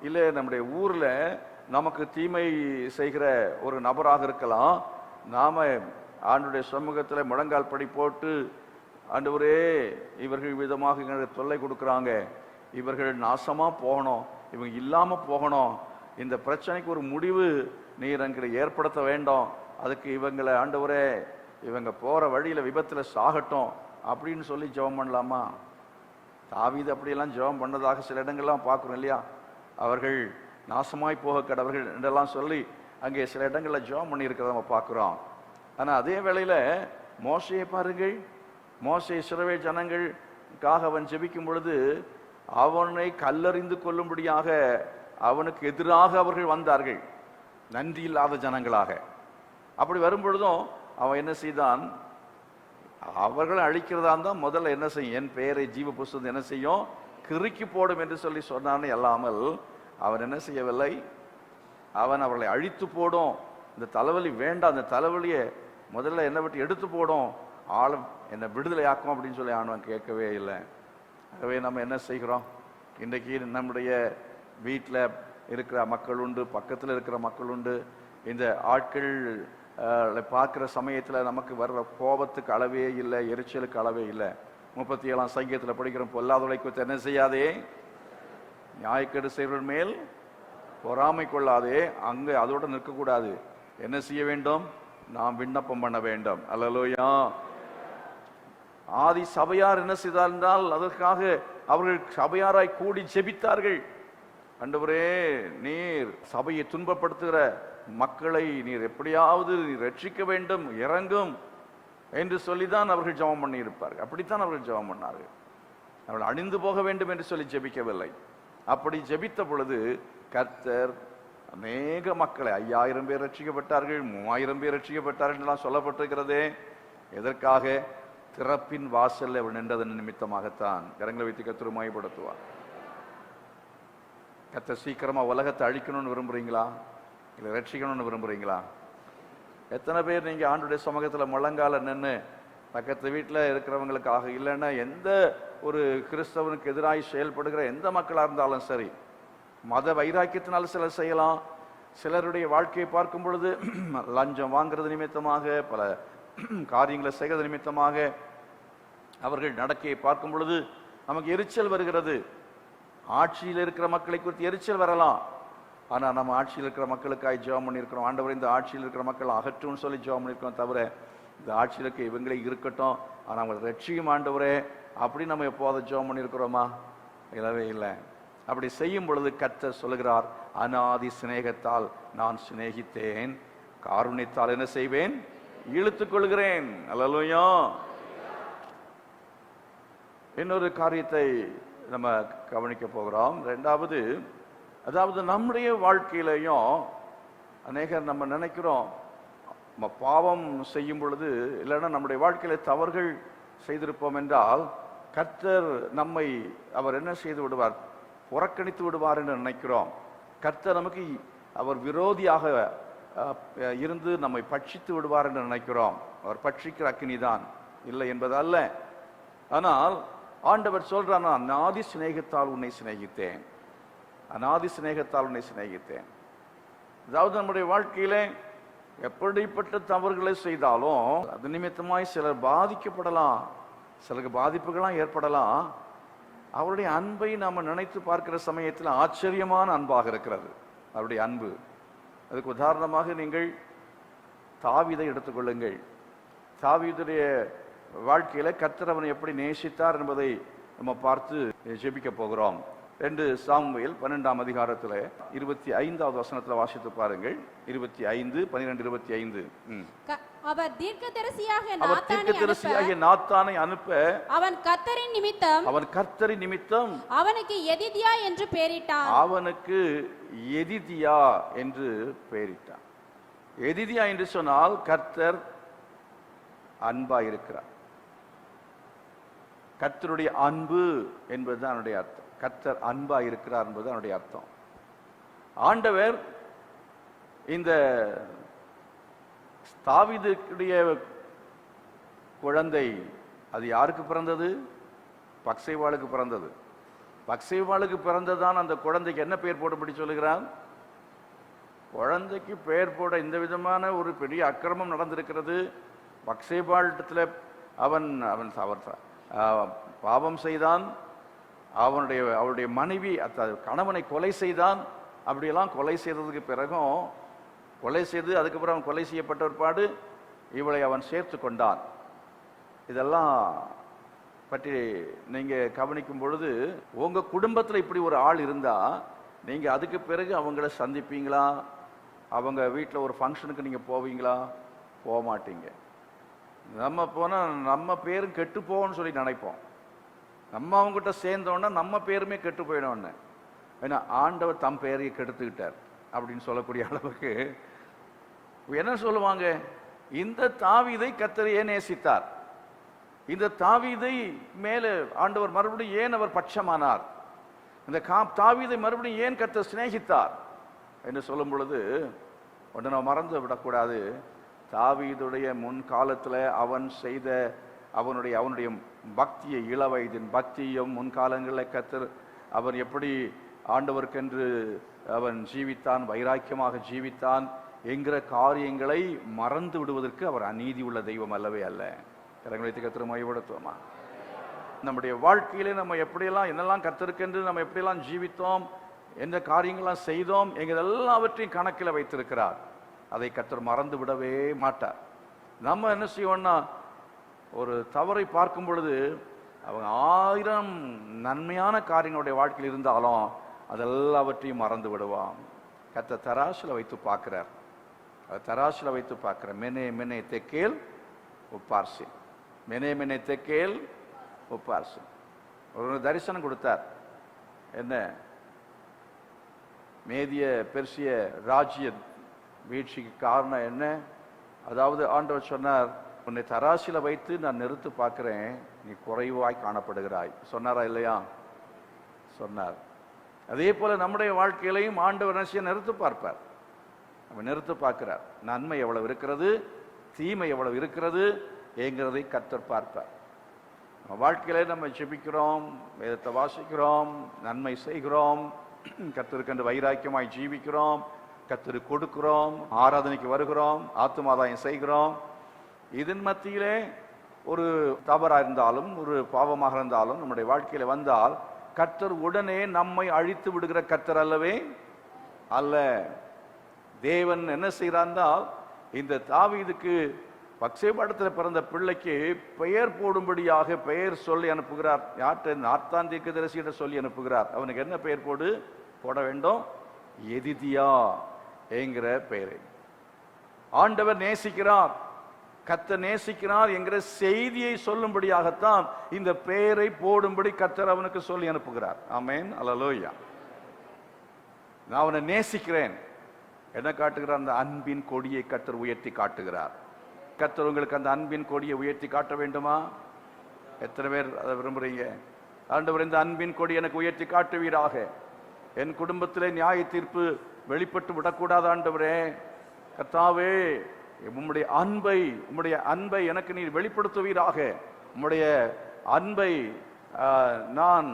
S1: இல்லை நம்முடைய ஊரில் நமக்கு தீமை செய்கிற ஒரு நபராக இருக்கலாம். நாம ஆண்டுடைய சமூகத்தில் முழங்கால் படி போட்டு, ஆண்டவரே இவர்கள் விதமாக எங்களுக்கு தொல்லை கொடுக்குறாங்க, இவர்கள் நாசமா போகணும், இவங்க இல்லாம போகணும், இந்த பிரச்சனைக்கு ஒரு முடிவு நீர் எங்களை ஏற்படுத்த வேண்டும், அதுக்கு இவங்களை ஆண்டவரே இவங்க போற வழியில விபத்துல சாகட்டும் அப்படின்னு சொல்லி ஜெபம் பண்ணலாமா? தாவீது அப்படியெல்லாம் ஜெபம் பண்ணதாக சில இடங்கள்லாம் பார்க்குறோம் இல்லையா? அவர்கள் நாசமாய் போக கடவர்கள் என்றெல்லாம் சொல்லி அங்கே சில இடங்களில் ஜெபம் பண்ணி இருக்கிறத நம்ம பார்க்குறோம். ஆனால் அதே வேளையில் மோசையை பாருங்கள், மோசை இஸ்ரவேல் ஜனங்களுக்காக அவன் ஜெபிக்கும் பொழுது அவனை கல்லறிந்து கொள்ளும்படியாக அவனுக்கு எதிராக அவர்கள் வந்தார்கள், நன்றி இல்லாத ஜனங்களாக. அப்படி வரும்பொழுதும் அவன் என்ன செய்தான்? அவர்களை அழிக்கிறதா இருந்தால் முதல்ல என்ன செய்யும்? என் பெயரை ஜீவ புஸ்தகம் என்ன செய்யும்? கிறுக்கி போடும் என்று சொல்லி சொன்னானே அல்லாமல் அவன் என்ன செய்யவில்லை. அவன் அவர்களை அழித்து போடும், இந்த தலைவலி வேண்டாம், அந்த தலைவலியை முதல்ல என்னை விட்டு எடுத்து போடும், ஆழம் என்னை விடுதலை ஆக்கும் அப்படின்னு சொல்லி ஆனவன் கேட்கவே இல்லை. ஆகவே நம்ம என்ன செய்கிறோம்? இன்றைக்கு நம்முடைய வீட்டில் இருக்கிற மக்கள் உண்டு, பக்கத்தில் இருக்கிற மக்கள் உண்டு. இந்த ஆட்கள் பார்க்குற சமயத்தில் நமக்கு வர்ற கோபத்துக்கு அளவே இல்லை, எரிச்சலுக்கு அளவே இல்லை. 37ஆம் சங்கீதத்தில் படிக்கிற பொல்லாதவளை குறித்து என்ன செய்யாதே, நியாயக்கேடு செய்வர்கள் மேல் பொறாமை கொள்ளாதே. அங்கே அதோடு நிற்கக்கூடாது. என்ன செய்ய வேண்டும்? நாம் விண்ணப்பம் பண்ண வேண்டும். அல்லேலூயா. ஆதி சபையார் என்ன செய்தால் அதற்காக அவர்கள் சபையாராய் கூடி ஜெபித்தார்கள். ஆண்டவரே, நீர் சபையை துன்பப்படுத்துகிற மக்களை நீர் எப்படியாவது ரட்சிக்க வேண்டும், இறங்கும் என்று சொல்லிதான் அவர்கள் ஜெபம் பண்ணி இருப்பார்கள். அப்படித்தான் அவர்கள் ஜெபம் பண்ணார்கள். அவர்கள் அழிந்து போக வேண்டும் என்று சொல்லி ஜெபிக்கவில்லை. அப்படி ஜெபித்த பொழுது கர்த்தர் அநேக மக்களை 5000 பேர் ரட்சிக்கப்பட்டார்கள், 3000 பேர் ரட்சிக்கப்பட்டார்கள் என்றெல்லாம் சொல்லப்பட்டிருக்கிறதே. எதற்காக? திறப்பின் வாசல் அவள் நின்றதன் நிமித்தமாகத்தான். கரங்களை வைத்து கர்த்தர் மகிமைப்படுத்துவார். கர்த்தர் சீக்கிரமா உலகத்தை அழிக்கணும்னு விரும்புறீங்களா, இல்லை ரட்சிக்கணும்னு விரும்புறீங்களா? எத்தனை பேர் நீங்க ஆண்டுடைய சமூகத்தில் முழங்கால நின்று பக்கத்து வீட்டில் இருக்கிறவங்களுக்காக, இல்லைன்னா எந்த ஒரு கிறிஸ்தவனுக்கு எதிராக செயல்படுகிற எந்த மக்களாக இருந்தாலும் சரி, மத வைராக்கியத்தினால் சிலர் செய்யலாம். சிலருடைய வாழ்க்கையை பார்க்கும் பொழுது லஞ்சம் வாங்கிறது நிமித்தமாக, பல காரியங்களை செய்கிறது நிமித்தமாக அவர்கள் நடக்கையை பார்க்கும் பொழுது நமக்கு எரிச்சல் வருகிறது. ஆட்சியில் இருக்கிற மக்களை குறித்து எரிச்சல் வரலாம். ஆனால் நம்ம ஆட்சியில் இருக்கிற மக்களுக்காக ஜெபம் பண்ணியிருக்கிறோம். ஆண்டவர் இந்த ஆட்சியில் இருக்கிற மக்கள் அகற்றும்னு சொல்லி ஜெபம் பண்ணியிருக்கிறோம். தவிர இந்த ஆட்சியில் இருக்க இவங்களே இருக்கட்டும், ஆனால் அவங்களை ரட்சியும் ஆண்டவரே அப்படி நம்ம எப்போது ஜெபம் பண்ணியிருக்கிறோமா? இல்லவே இல்லை. அப்படி செய்யும் பொழுது கர்த்தர் சொல்லுகிறார், அநாதி சிநேகத்தால் நான் சிநேகித்தேன், காருண்யத்தால் என்ன செய்வேன்? இழுத்துக் கொள்கிறேன். அல்லேலூயா. இன்னொரு காரியத்தை நம்ம கவனிக்க போகிறோம். ரெண்டாவது, அதாவது நம்முடைய வாழ்க்கையிலையும் அநேகர் நம்ம நினைக்கிறோம், நம்ம பாவம் செய்யும் பொழுது, இல்லைன்னா நம்முடைய வாழ்க்கையில தவறுகள் செய்திருப்போம் என்றால் கர்த்தர் நம்மை அவர் என்ன செய்து விடுவார்? புறக்கணித்து விடுவார் என்று நினைக்கிறோம். கர்த்தர் நமக்கு அவர் விரோதியாக இருந்து நம்மை பட்சித்து விடுவார் என்று நினைக்கிறோம். அவர் பட்சிக்கிற அக்கினிதான், இல்லை என்பது அல்ல. ஆனால் ஆண்டவர் சொல்றான், அநாதி சிநேகத்தால் உன்னை சிநேகித்தேன், அநாதி சிநேகத்தால் உன்னை சிநேகித்தேன். அதாவது நம்முடைய வாழ்க்கையில எப்படிப்பட்ட தவறுகளை செய்தாலும் அது நிமித்தமாய் சிலர் பாதிக்கப்படலாம், சிலருக்கு பாதிப்புகளாம் ஏற்படலாம். அவருடைய அன்பை நாம் நினைத்து பார்க்கிற சமயத்தில் ஆச்சரியமான அன்பாக இருக்கிறது அவருடைய அன்பு. அதுக்கு உதாரணமாக நீங்கள் தாவீதை எடுத்துக்கொள்ளுங்கள். தாவீதுடைய வாழ்க்கையில கர்த்தர் அவனை எப்படி நேசித்தார் என்பதை நம்ம பார்த்து ஜெபிக்க போகிறோம். 2 சாமுவேல் 12ஆம் அதிகாரத்தில் 25வது வசனத்தில் வாசித்து பாருங்கள். 25, 12, 25.
S2: அவர் தீர்க்கதரிசியாகிய
S1: நாத்தானை அனுப்ப
S2: அவன் கர்த்தரின் நிமித்தம்
S1: அவனுக்கு எதிதியா என்று பெயரிட்டான். அவனுக்கு எதிதியா என்று பெயரிட்டான். எதிதியா என்று சொன்னால் கர்த்தர் அன்பா இருக்கிறார். கர்த்தருடைய அன்பு என்பதுதான் அவனுடைய அர்த்தம். கர்த்தர் அன்பா இருக்கிறார் என்பது அவனுடைய அர்த்தம். ஆண்டவர் இந்த தாவீதுடைய குழந்தை அது யாருக்கு பிறந்தது? பக்சேபாளுக்கு பிறந்தது. பக்சேபாளுக்கு பிறந்ததான் அந்த குழந்தைக்கு என்ன பெயர் போடும்படி சொல்லுகிறான்? குழந்தைக்கு பெயர் போட இந்த விதமான ஒரு பெரிய அக்கிரமம் நடந்திருக்கிறது. பக்சேபாளிடத்தில் அவன் பாவம் செய்தான். அவருடைய மனைவி கணவனை கொலை செய்தான். அப்படியெல்லாம் கொலை செய்ததுக்கு பிறகும், கொலை செய்து அதுக்கப்புறம் அவன் கொலை செய்யப்பட்ட ஒருபாடு இவளை அவன் சேர்த்து கொண்டான். இதெல்லாம் பற்றி நீங்க கவனிக்கும் பொழுது உங்க குடும்பத்தில் இப்படி ஒரு ஆள் இருந்தா நீங்க அதுக்கு பிறகு அவங்கள சந்திப்பீங்களா? அவங்க வீட்டில் ஒரு ஃபங்க்ஷனுக்கு நீங்க போவீங்களா? போக மாட்டீங்க. நம்ம போனால் நம்ம பேரும் கெட்டு போவோம்னு சொல்லி நினைப்போம். நம்ம அவங்ககிட்ட சேர்ந்தோன்னா நம்ம பேருமே கெட்டு போயிடும்னு. ஏன்னா ஆண்டவர் தம் பெயரை கெடுத்துக்கிட்டார் அப்படின்னு சொல்லக்கூடிய அளவுக்கு என்ன சொல்லுவாங்க? இந்த தாவீதை கர்த்தர் ஏன் நேசித்தார்? இந்த தாவீதை மேலே ஆண்டவர் மறுபடியும் ஏன் அவர் பட்சமானார்? இந்த தாவீதை மறுபடியும் ஏன் கர்த்தர் சிநேகித்தார் என்று சொல்லும் பொழுது ஒன்று நம்ம மறந்து விடக்கூடாது. தாவீதுடைய முன்காலத்தில் அவன் செய்த அவனுடைய பக்தியை, இளவயதின் பக்தியும் முன்காலங்களில் கர்த்தர் அவன் எப்படி ஆண்டவருக்கென்று அவன் ஜீவித்தான், வைராக்கியமாக ஜீவித்தான் என்கிற காரியங்களை மறந்து விடுவதற்கு அவர் அநீதி உள்ள தெய்வம் அல்லவே அல்ல. கரங்களை கர்த்தர் மையப்படுத்துவோமா? நம்முடைய வாழ்க்கையிலே நம்ம எப்படியெல்லாம் என்னெல்லாம் கர்த்தருக்கென்று நம்ம எப்படியெல்லாம் ஜீவித்தோம், எந்த காரியங்கள்லாம் செய்தோம் என்கிற எல்லாவற்றையும் கணக்கில் வைத்திருக்கிறார். அதை கர்த்தர் மறந்து விடவே மாட்டார். நம்ம என்ன செய்வோம்னா, ஒரு தவறை பார்க்கும் பொழுது அவங்க 1000 நன்மையான காரியங்களுடைய வாழ்க்கையில் இருந்தாலும் அதெல்லாவற்றையும் மறந்து விடுவான். கர்த்தர் தராசில் வைத்து பார்க்கிறார். தராசில் வைத்து பார்க்கிறார். மெனே மெனே தெக்கேல் உப்பார்சி, மெனே மெனே தெக்கேல் உப்பார்சி. ஒரு தரிசனம் கொடுத்தார். என்ன? மேதிய பெர்சிய ராஜ்ய வீழ்ச்சிக்கு காரணம் என்ன? அதாவது ஆண்டவர் சொன்னார், உன்னை தராசில வைத்து நான் நிறுத்து பார்க்கிறேன், நீ குறைவாய் காணப்படுகிறாய். சொன்னாரா இல்லையா? சொன்னார். அதே போல நம்முடைய வாழ்க்கையிலையும் ஆண்டவர் நிறுத்து பார்ப்பார். அவன் நிறுத்து பார்க்கிறார். நன்மை எவ்வளவு இருக்கிறது, தீமை எவ்வளவு இருக்கிறது என்கிறதை கர்த்தர் பார்ப்பார். நம்ம வாழ்க்கையில நம்ம ஜெபிக்கிறோம், வேதத்தை வாசிக்கிறோம், நன்மை செய்கிறோம், கர்த்தருக்கு வைராக்கியமாய் ஜீவிக்கிறோம், கர்த்தருக்கு கொடுக்கிறோம், ஆராதனைக்கு வருகிறோம், ஆத்துமாதாயம் செய்கிறோம். இதன் மத்தியிலே ஒரு தவறா இருந்தாலும் ஒரு பாவமாக இருந்தாலும் நம்முடைய வாழ்க்கையில வந்தால் கர்த்தர் உடனே நம்மை அழித்து விடுகிற கர்த்தர் அல்லவே அல்ல. தேவன் என்ன செய்கிறார்? இந்த தாவீதுக்கு பக்சேபாடத்தில் பிறந்த பிள்ளைக்கு பெயர் போடும்படியாக பெயர் சொல்லி அனுப்புகிறார். யார்கிட்ட? நாத்தான் தீர்க்கதரிசியிடம் சொல்லி அனுப்புகிறார். அவனுக்கு என்ன பெயர் போட வேண்டும்? எதிதியா என்கிற பெயரை. ஆண்டவர் நேசிக்கிறார், கர்த்தர் நேசிக்கிறார் என்கிற செய்தியை சொல்லும்படியாகத்தான் இந்த பெயரை போடும்படி கர்த்தர் அவனுக்கு சொல்லி அனுப்புகிறார். ஆமென், அல்லேலூயா. நான் அவனை நேசிக்கிறேன் என்ன காட்டுகிறார்? அந்த அன்பின் கொடியை கர்த்தர் உயர்த்தி காட்டுகிறார். கர்த்தர் உங்களுக்கு அந்த அன்பின் கொடியை உயர்த்தி காட்ட வேண்டுமா? எத்தனை பேர் அதை விரும்புறீங்க? ஆண்டவர், இந்த அன்பின் கொடி எனக்கு உயர்த்தி காட்டுவீராக. என் குடும்பத்திலே நியாய தீர்ப்பு வெளிப்பட்டு விடக்கூடாது ஆண்டவரே. கர்த்தாவே, உம்முடைய அன்பை எனக்கு நீர் வெளிப்படுத்துவீராக. உம்முடைய அன்பை நான்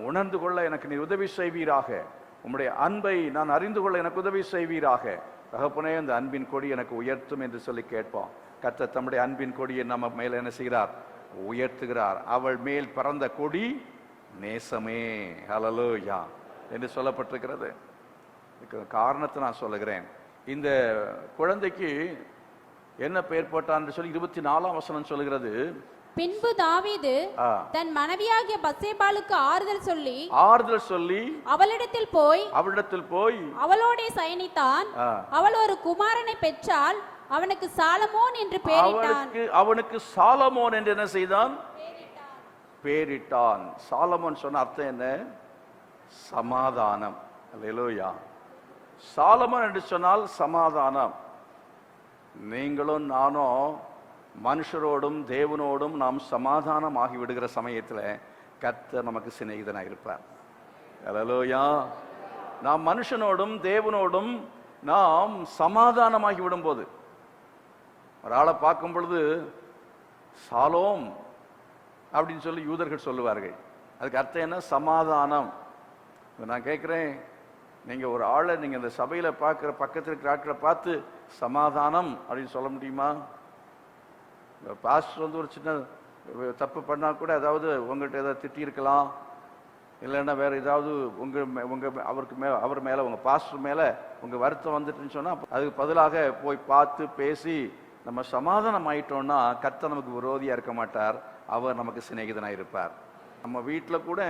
S1: உணர்ந்து கொள்ள எனக்கு நீர் உதவி செய்வீராக. உம்முடைய அன்பை நான் அறிந்து கொள்ள எனக்கு உதவி செய்வீராக. தகப்பனே, அந்த அன்பின் கொடி எனக்கு உயர்த்தும் என்று சொல்லி கேட்போம். கர்த்தர் தம்முடைய அன்பின் கொடியை நம்ம மேல என்ன செய்கிறார்? உயர்த்துகிறார். அவள் மேல் பறந்த கொடி நேசமே, ஹல்லேலூயா என்று சொல்லப்பட்டிருக்கிறது. காரணத்தை நான் சொல்லுகிறேன். இந்த குழந்தைக்கு என்ன பெயர் போட்டான் சொல்லி 24ஆம் வசனம் சொல்லுகிறது.
S2: பின்பு தாவீது தன் மனைவியாகிய பத்சேபாளுக்கு ஆறுதல் சொல்லி அவளிடத்தில் போய் அவளோடே சயனித்தான். அவள் ஒரு குமாரனை பெற்றால் அவனுக்கு சாலமோன் என்று பெயரிட்டான்.
S1: அவனுக்கு சாலமோன் என்று என்ன செய்தான்? பெயரிட்டான். சாலமோன் சொன்ன அர்த்தம் என்ன? சமாதானம். அல்லேலூயா. சாலமோன் என்று சொன்னால் சமாதானம். நீங்களும் நானும் மனுஷரோடும் தேவனோடும் நாம் சமாதானம் ஆகி விடுகிற சமயத்தில் கர்த்தர் நமக்கு சிநேகிதனாக இருப்பார். அல்லேலூயா. நாம் மனுஷனோடும் தேவனோடும் நாம் சமாதானமாகி விடும்போது, ஒரு ஆளை பார்க்கும் பொழுது சாலோம் அப்படின்னு சொல்லி யூதர்கள் சொல்லுவார்கள். அதுக்கு அர்த்தம் என்ன? சமாதானம். நான் கேட்குறேன், நீங்கள் ஒரு ஆளை நீங்கள் இந்த சபையில் பார்க்குற பக்கத்தில் இருக்கிற ஆட்களை பார்த்து சமாதானம் அப்படின்னு சொல்ல முடியுமா? பாஸ்டர் ஒரு சின்ன தப்பு பண்ணால் கூட ஏதாவது உங்கள்கிட்ட ஏதாவது திட்டியிருக்கலாம், இல்லைன்னா வேறு ஏதாவது அவர் மேலே உங்கள் பாஸ்டர் மேலே உங்கள் வருத்தம் வந்துட்டுன்னு சொன்னால் அதுக்கு பதிலாக போய் பார்த்து பேசி நம்ம சமாதானம் ஆயிட்டோம்னா கர்த்தர் நமக்கு விரோதியாக இருக்க மாட்டார், அவர் நமக்கு சிநேகிதனாக இருப்பார். நம்ம வீட்டில் கூட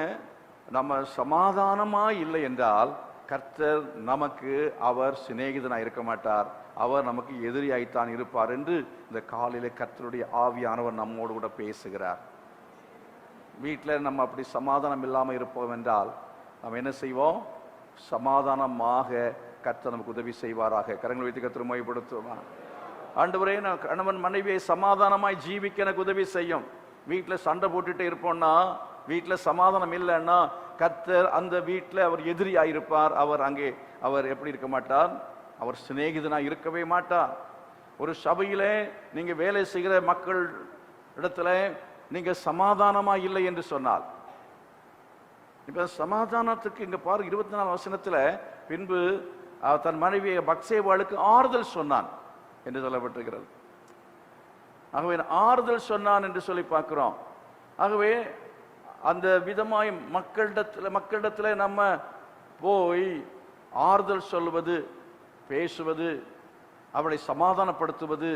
S1: நம்ம சமாதானமாக இல்லை என்றால் கர்த்தர் நமக்கு அவர் சிநேகிதனாக இருக்க மாட்டார், அவர் நமக்கு எதிரியாய்த்தான் இருப்பார் என்று இந்த காலையில கர்த்தருடைய ஆவியானவர் நம்மோடு கூட பேசுகிறார். வீட்டில் நம்ம அப்படி சமாதானம் இல்லாமல் இருப்போம் என்றால் நாம் என்ன செய்வோம்? சமாதானமாக கர்த்தர் நமக்கு உதவி செய்வாராக. கரங்களை வைத்து கர்த்தரை மகிமைப்படுத்துவோமா? ஆண்டவரே, நான் கணவன் மனைவியை சமாதானமாய் ஜீவிக்க எனக்கு உதவி செய்யும். வீட்டில் சண்டை போட்டுட்டே இருப்போம்னா, வீட்டில் சமாதானம் இல்லைன்னா கர்த்தர் அந்த வீட்டில் அவர் எதிரியாக இருப்பார். அவர் எப்படி இருக்க மாட்டார்? அவர் சிநேகிதனாக இருக்கவே மாட்டார். ஒரு சபையிலே நீங்க வேலை செய்கிற மக்கள் இடத்துல நீங்க சமாதானமா இல்லை என்று சொன்னால், இப்ப சமாதானத்துக்கு இங்க பாரு 24 வசனத்துல, பின்பு தன் மனைவி பத்சேபாளுக்கு ஆறுதல் சொன்னான் என்று சொல்லப்பட்டிருக்கிறது. ஆகவே ஆறுதல் சொன்னான் என்று சொல்லி பார்க்கிறோம். ஆகவே அந்த விதமாய் மக்களிடத்துல நம்ம போய் ஆறுதல் சொல்வது, பேசுவது, அவளை சமாதானப்படுத்துவது,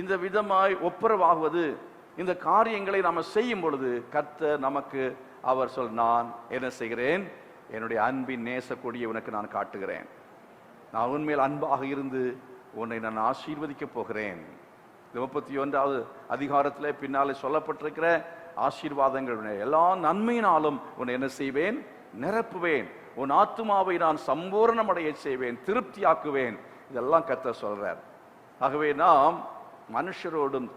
S1: இந்த விதமாய் ஒப்புரவாகுவது, இந்த காரியங்களை நாம் செய்யும் பொழுது கர்த்தர் நமக்கு அவர் நான் என்ன செய்கிறேன்? என்னுடைய அன்பின் நேசக்கூடிய உனக்கு நான் காட்டுகிறேன். நான் உண்மையில் அன்பாக இருந்து உன்னை நான் ஆசீர்வதிக்க போகிறேன். 31வது அதிகாரத்தில் பின்னாலே சொல்லப்பட்டிருக்கிற ஆசீர்வாதங்கள், எல்லா நன்மையினாலும் உன்னை என்ன செய்வேன்? நிரப்புவேன். உன் ஆத்துமாவை நான் சம்பூர்ணமடைய செய்வேன், திருப்தியாக்குவேன். இதெல்லாம் கர்த்தர் சொல்றார். ஆகவே நாம் மனுஷரோடும்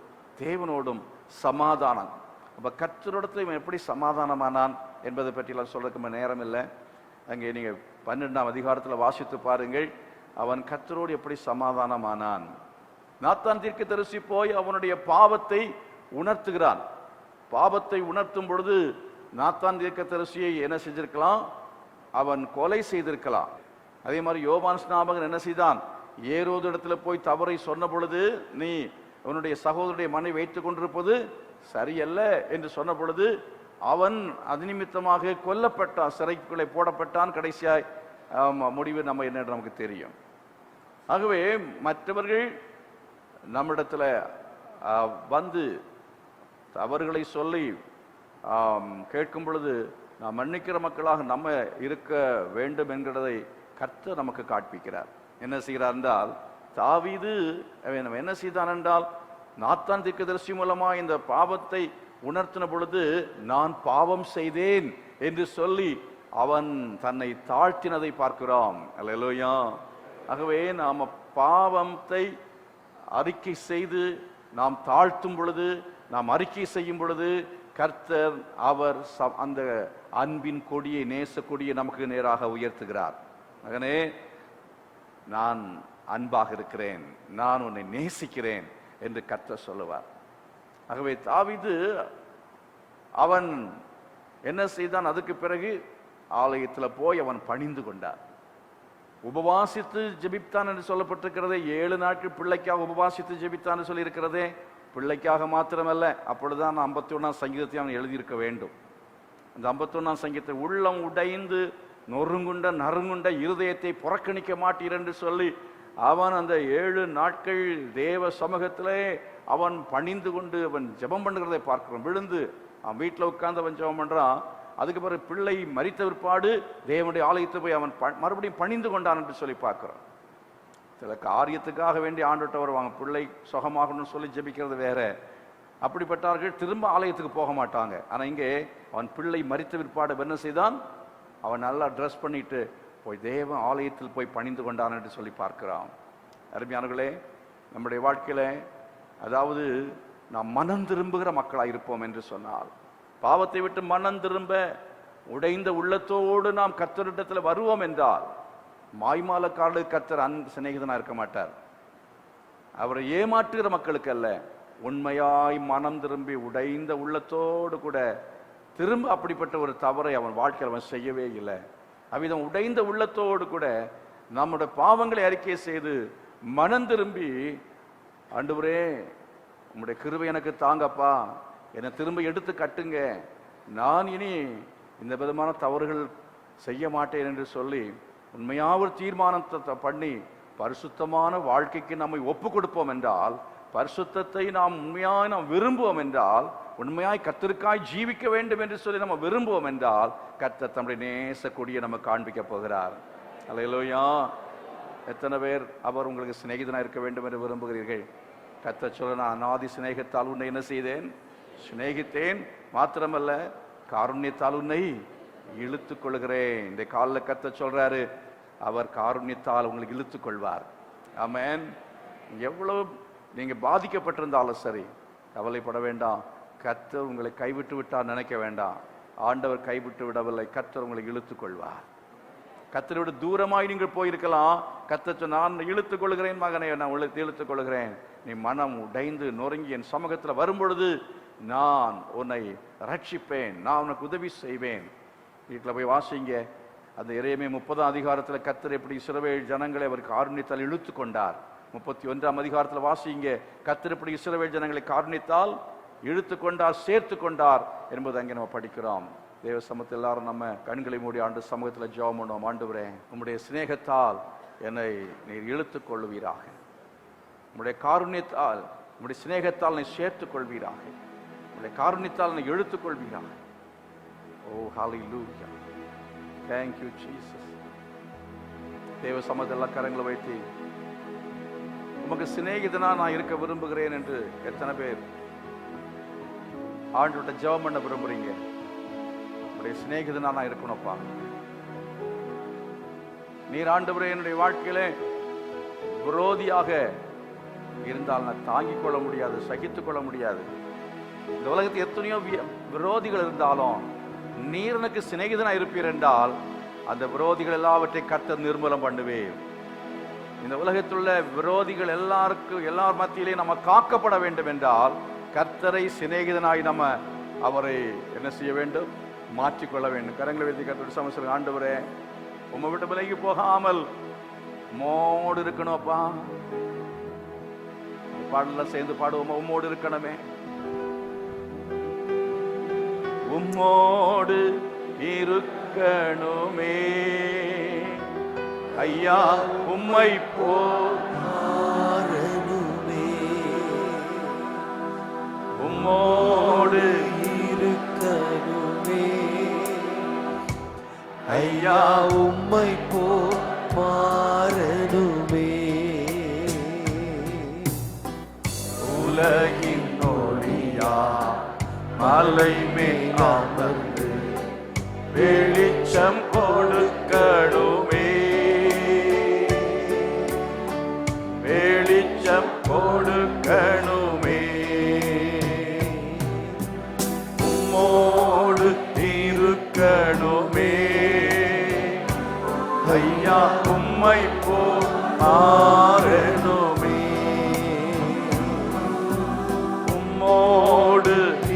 S1: தேவனோடும் சமாதானம். அப்ப கர்த்தரோடத்துல இவன் எப்படி சமாதானமானான் என்பதை பற்றி எல்லாம் சொல்றதுக்கு நேரம் இல்லை. அங்கே நீங்க 12ஆம் அதிகாரத்தில் வாசித்து பாருங்கள். அவன் கர்த்தரோடு எப்படி சமாதானமானான். நாத்தான் தீர்க்கதரிசி போய் அவனுடைய பாவத்தை உணர்த்துகிறான். பாவத்தை உணர்த்தும் பொழுது நாத்தான் தீர்க்கதரிசியை என்ன செஞ்சிருக்கலாம்? அவன் கொலை செய்திருக்கலாம். அதே மாதிரி யோவான் ஸ்நாபகன் என்ன செய்தான்? ஏரோது இடத்துல போய் தவறை சொன்ன பொழுது, நீ உன்னுடைய சகோதரனுடைய மனைவி வைத்துக் கொண்டிருப்பது சரியல்ல என்று சொன்ன பொழுது அவன் அது நிமித்தமாக கொல்லப்பட்டான், சிறைக்குள்ளே போடப்பட்டான். கடைசியாய் முடிவு நம்ம என்ன நமக்கு தெரியும். ஆகவே மற்றவர்கள் நம்மிடத்துல வந்து தவறுகளை சொல்லி கேட்கும் பொழுது நாம் மன்னிக்கிற மக்களாக நம்ம இருக்க வேண்டும் என்கிறதை கர்த்தர் நமக்கு காண்பிக்கிறார். என்ன செய்கிறார் என்றால், தாவீது என்ன செய்தான் என்றால், நாத்தான் தீர்க்கதரிசி மூலமா இந்த பாவத்தை உணர்த்தின பொழுது நான் பாவம் செய்தேன் என்று சொல்லி அவன் தன்னை தாழ்த்தினதை பார்க்கிறோம். அல்லேலூயா. ஆகவே நாம் பாவத்தை அறிக்கை செய்து நாம் தாழ்த்தும் பொழுது, நாம் அறிக்கை செய்யும் பொழுது கர்த்தர் அவர் அந்த அன்பின் கொடியை, நேச கொடியை நமக்கு நேராக உயர்த்துகிறார். மகனே, நான் அன்பாக இருக்கிறேன், நான் உன்னை நேசிக்கிறேன் என்று கர்த்தர் சொல்லுவார். ஆகவே தாவீது அவன் என்ன செய்தான்? அதுக்கு பிறகு ஆலயத்தில் போய் அவன் பணிந்து கொண்டார். உபவாசித்து ஜெபித்தான் என்று சொல்லப்பட்டிருக்கிறதே. 7 நாட்கள் பிள்ளைக்காக உபவாசித்து ஜெபித்தான் சொல்லி இருக்கிறதே. பிள்ளைக்காக மாத்திரமல்ல, அப்பொழுதுதான் 51ஆம் சங்கீதத்தை அவன் எழுதியிருக்க வேண்டும். அந்த 51ஆம் சங்கீதத்தை உள்ளம் உடைந்து நொறுங்குண்ட இருதயத்தை புறக்கணிக்க மாட்டீர் என்று சொல்லி அவன் அந்த 7 நாட்கள் தேவ சமூகத்திலே அவன் பணிந்து கொண்டு அவன் ஜெபம் பண்ணுகிறதை பார்க்கிறோம். விழுந்து அவன் வீட்டில் உட்கார்ந்து அவன் ஜெபம் பண்றான். அதுக்கு பிறகு பிள்ளை மரித்த பிற்பாடு தேவனுடைய ஆலயத்தை போய் அவன் மறுபடியும் பணிந்து கொண்டான் என்று சொல்லி பார்க்கிறோம். சில காரியத்துக்காக வேண்டி ஆண்டுகிட்ட வருவாங்க, பிள்ளை சுகமாகணும்னு சொல்லி ஜெபிக்கிறது வேற. அப்படிப்பட்டார்கள் திரும்ப ஆலயத்துக்கு போக மாட்டாங்க. ஆனா இங்கே அவன் பிள்ளை மரித்த பிற்பாடு என்ன செய்தான்? அவன் நல்லா ட்ரெஸ் பண்ணிட்டு போய் தேவ ஆலயத்தில் போய் பணிந்து கொண்டான் என்று சொல்லி பார்க்கிறான். அருமையானவர்களே, நம்முடைய வாழ்க்கையில அதாவது நாம் மனம் திரும்புகிற மக்களாக இருப்போம் என்று சொன்னால், பாவத்தை விட்டு மனம் திரும்ப உடைந்த உள்ளத்தோடு நாம் கர்த்தரிடத்தில் வருவோம் என்றால், மாய்மாலக்காரர்களுக்கு கர்த்தர் சிநேகிதனா இருக்க மாட்டார். அவரை ஏமாற்றுகிற மக்களுக்கு அல்ல, உண்மையாய் மனம் திரும்பி உடைந்த உள்ளத்தோடு கூட திரும்ப அப்படிப்பட்ட ஒரு தவறை அவன் வாழ்க்கையில் அவன் செய்யவே இல்லை. அவ்விதம் உடைந்த உள்ளத்தோடு கூட நம்முடைய பாவங்களை அறிக்கை செய்து மனம் திரும்பி, ஆண்டவரே உம்முடைய கிருபை எனக்கு தாங்கப்பா, என்னை திரும்ப எடுத்து கட்டுங்க, நான் இனி இந்த விதமான தவறுகள் செய்ய மாட்டேன் என்று சொல்லி உண்மையாக ஒரு தீர்மானத்தை பண்ணி பரிசுத்தமான வாழ்க்கைக்கு நம்மை ஒப்பு கொடுப்போம் என்றால், பரிசுத்தத்தை நாம் உண்மையாய் நாம் விரும்புவோம் என்றால், உண்மையாய் கர்த்தருக்காய் ஜீவிக்க வேண்டும் என்று சொல்லி நம்ம விரும்புவோம் என்றால், கர்த்தர் தம்முடைய நேச கொடியை நம்ம காண்பிக்க போகிறார். அல்லேலூயா. எத்தனை பேர் அவர் உங்களுக்கு சிநேகிதனாக இருக்க வேண்டும் என்று விரும்புகிறீர்கள்? கர்த்தர் சொல்ல, நான் அநாதி சிநேகத்தால் உன்னை என்ன செய்தேன்? சிநேகித்தேன். மாத்திரமல்ல, காருண்யத்தால் உன்னை இழுத்துக் கொள்கிறேன். இந்த காலில் கத்த சொல்றாரு, அவர் காருண்யத்தால் உங்களுக்கு இழுத்துக் கொள்வார். ஆமென். எவ்வளவு நீங்க பாதிக்கப்பட்டிருந்தாலும் சரி, கவலைப்பட வேண்டாம். கர்த்தர் உங்களை கைவிட்டு விட்டார் நினைக்க வேண்டாம். ஆண்டவர் கைவிட்டு விடவில்லை. கர்த்தர் உங்களை இழுத்துக் கொள்வார். கர்த்தரை விட தூரமாய் நீங்கள் போயிருக்கலாம். கர்த்தர் நான் இழுத்துக் கொள்கிறேன் மகனே, நான் இழுத்துக் கொள்கிறேன். நீ மனம் உடைந்து நொறுங்கி என் சமூகத்தில் வரும்பொழுது நான் உன்னை ரட்சிப்பேன், நான் உனக்கு உதவி செய்வேன். வீட்டில் போய் வாசிங்க. அந்த எரேமியா 30ஆம் அதிகாரத்தில் கர்த்தர் எப்படி இஸ்ரவேல் ஜனங்களை அவர் காருண்யத்தால் இழுத்து கொண்டார். 31ஆம் அதிகாரத்தில் வாசிங்க. கர்த்தர் எப்படி இஸ்ரவேல் ஜனங்களை காருண்யத்தால் இழுத்து கொண்டார், சேர்த்து கொண்டார் என்பது அங்கே நம்ம படிக்கிறோம். தேவ சமூகத்தில் எல்லாரும் நம்ம கண்களை மூடி ஆண்டு சமூகத்தில் ஜெபம் பண்ணுவோம். ஆண்டவரே, உம்முடைய சிநேகத்தால் என்னை நீர் இழுத்துக் கொள்வீராக. உம்முடைய காருண்யத்தால், உம்முடைய சிநேகத்தால் என்னை சேர்த்துக் கொள்வீராக. உம்முடைய காருண்யத்தால் என்னை இழுத்துக் கொள்வீராக. ஓ ஹல்லேலூயா, thank you Jesus. தேவ சமூகத்தில் எல்லா கரங்களை வைத்து உமக்கு சிநேகிதனா நான் இருக்க விரும்புகிறேன் என்று எத்தனை பேர் ஆண்டவர்கிட்ட ஜெபம் பண்ண விரும்புறீங்க? உடைய சிநேகிதனா நான் இருக்கணும்ப்பா. நீர் ஆண்டவரே என்னுடைய வாழ்க்கையில விரோதியாக இருந்தால் நான் தாங்கிக் கொள்ள முடியாது, சகித்துக் கொள்ள முடியாது. இந்த உலகத்தில் எத்தனையோ விரோதிகள் இருந்தாலும் நீர் எனக்கு சிநேகிதனா இருப்பீர் என்றால் அந்த விரோதிகள் எல்லாவற்றையும் கர்த்தர் நிர்மூலம் பண்ணுவேன். இந்த உலகத்தில் உள்ள விரோதிகள் எல்லார் மத்தியிலே நம்ம காக்கப்பட வேண்டும் என்றால் கர்த்தரை சிநேகிதனாய் நம்ம அவரை என்ன செய்ய வேண்டும்? மாற்றிக்கொள்ள வேண்டும். கரங்களை வைத்து கர்த்தர் சமஸ்தம், ஆண்டவரே உம்மை விட்டு விலகி போகாமல் உம்மோடு இருக்கணும்ப்பா. பாடலாம் சேர்ந்து பாடுவோம். உம்மோடு இருக்கணுமே, உம்மோடு இருக்கணுமே ஐயா, உம்மை போறணுமே, உம்மோடு இருக்கணுமே ஐயா,
S3: உம்மை போறணுமே.
S1: உலகின் ஒளியா மலை மேல் அமர்ந்து வெளிச்சம் கொடுக்கணுமே, வெளிச்சம் கொடுக்கணுமே, உம்மோடு இருக்கணுமே ஐயா, உம்மை போறணுமே, உம்மோடு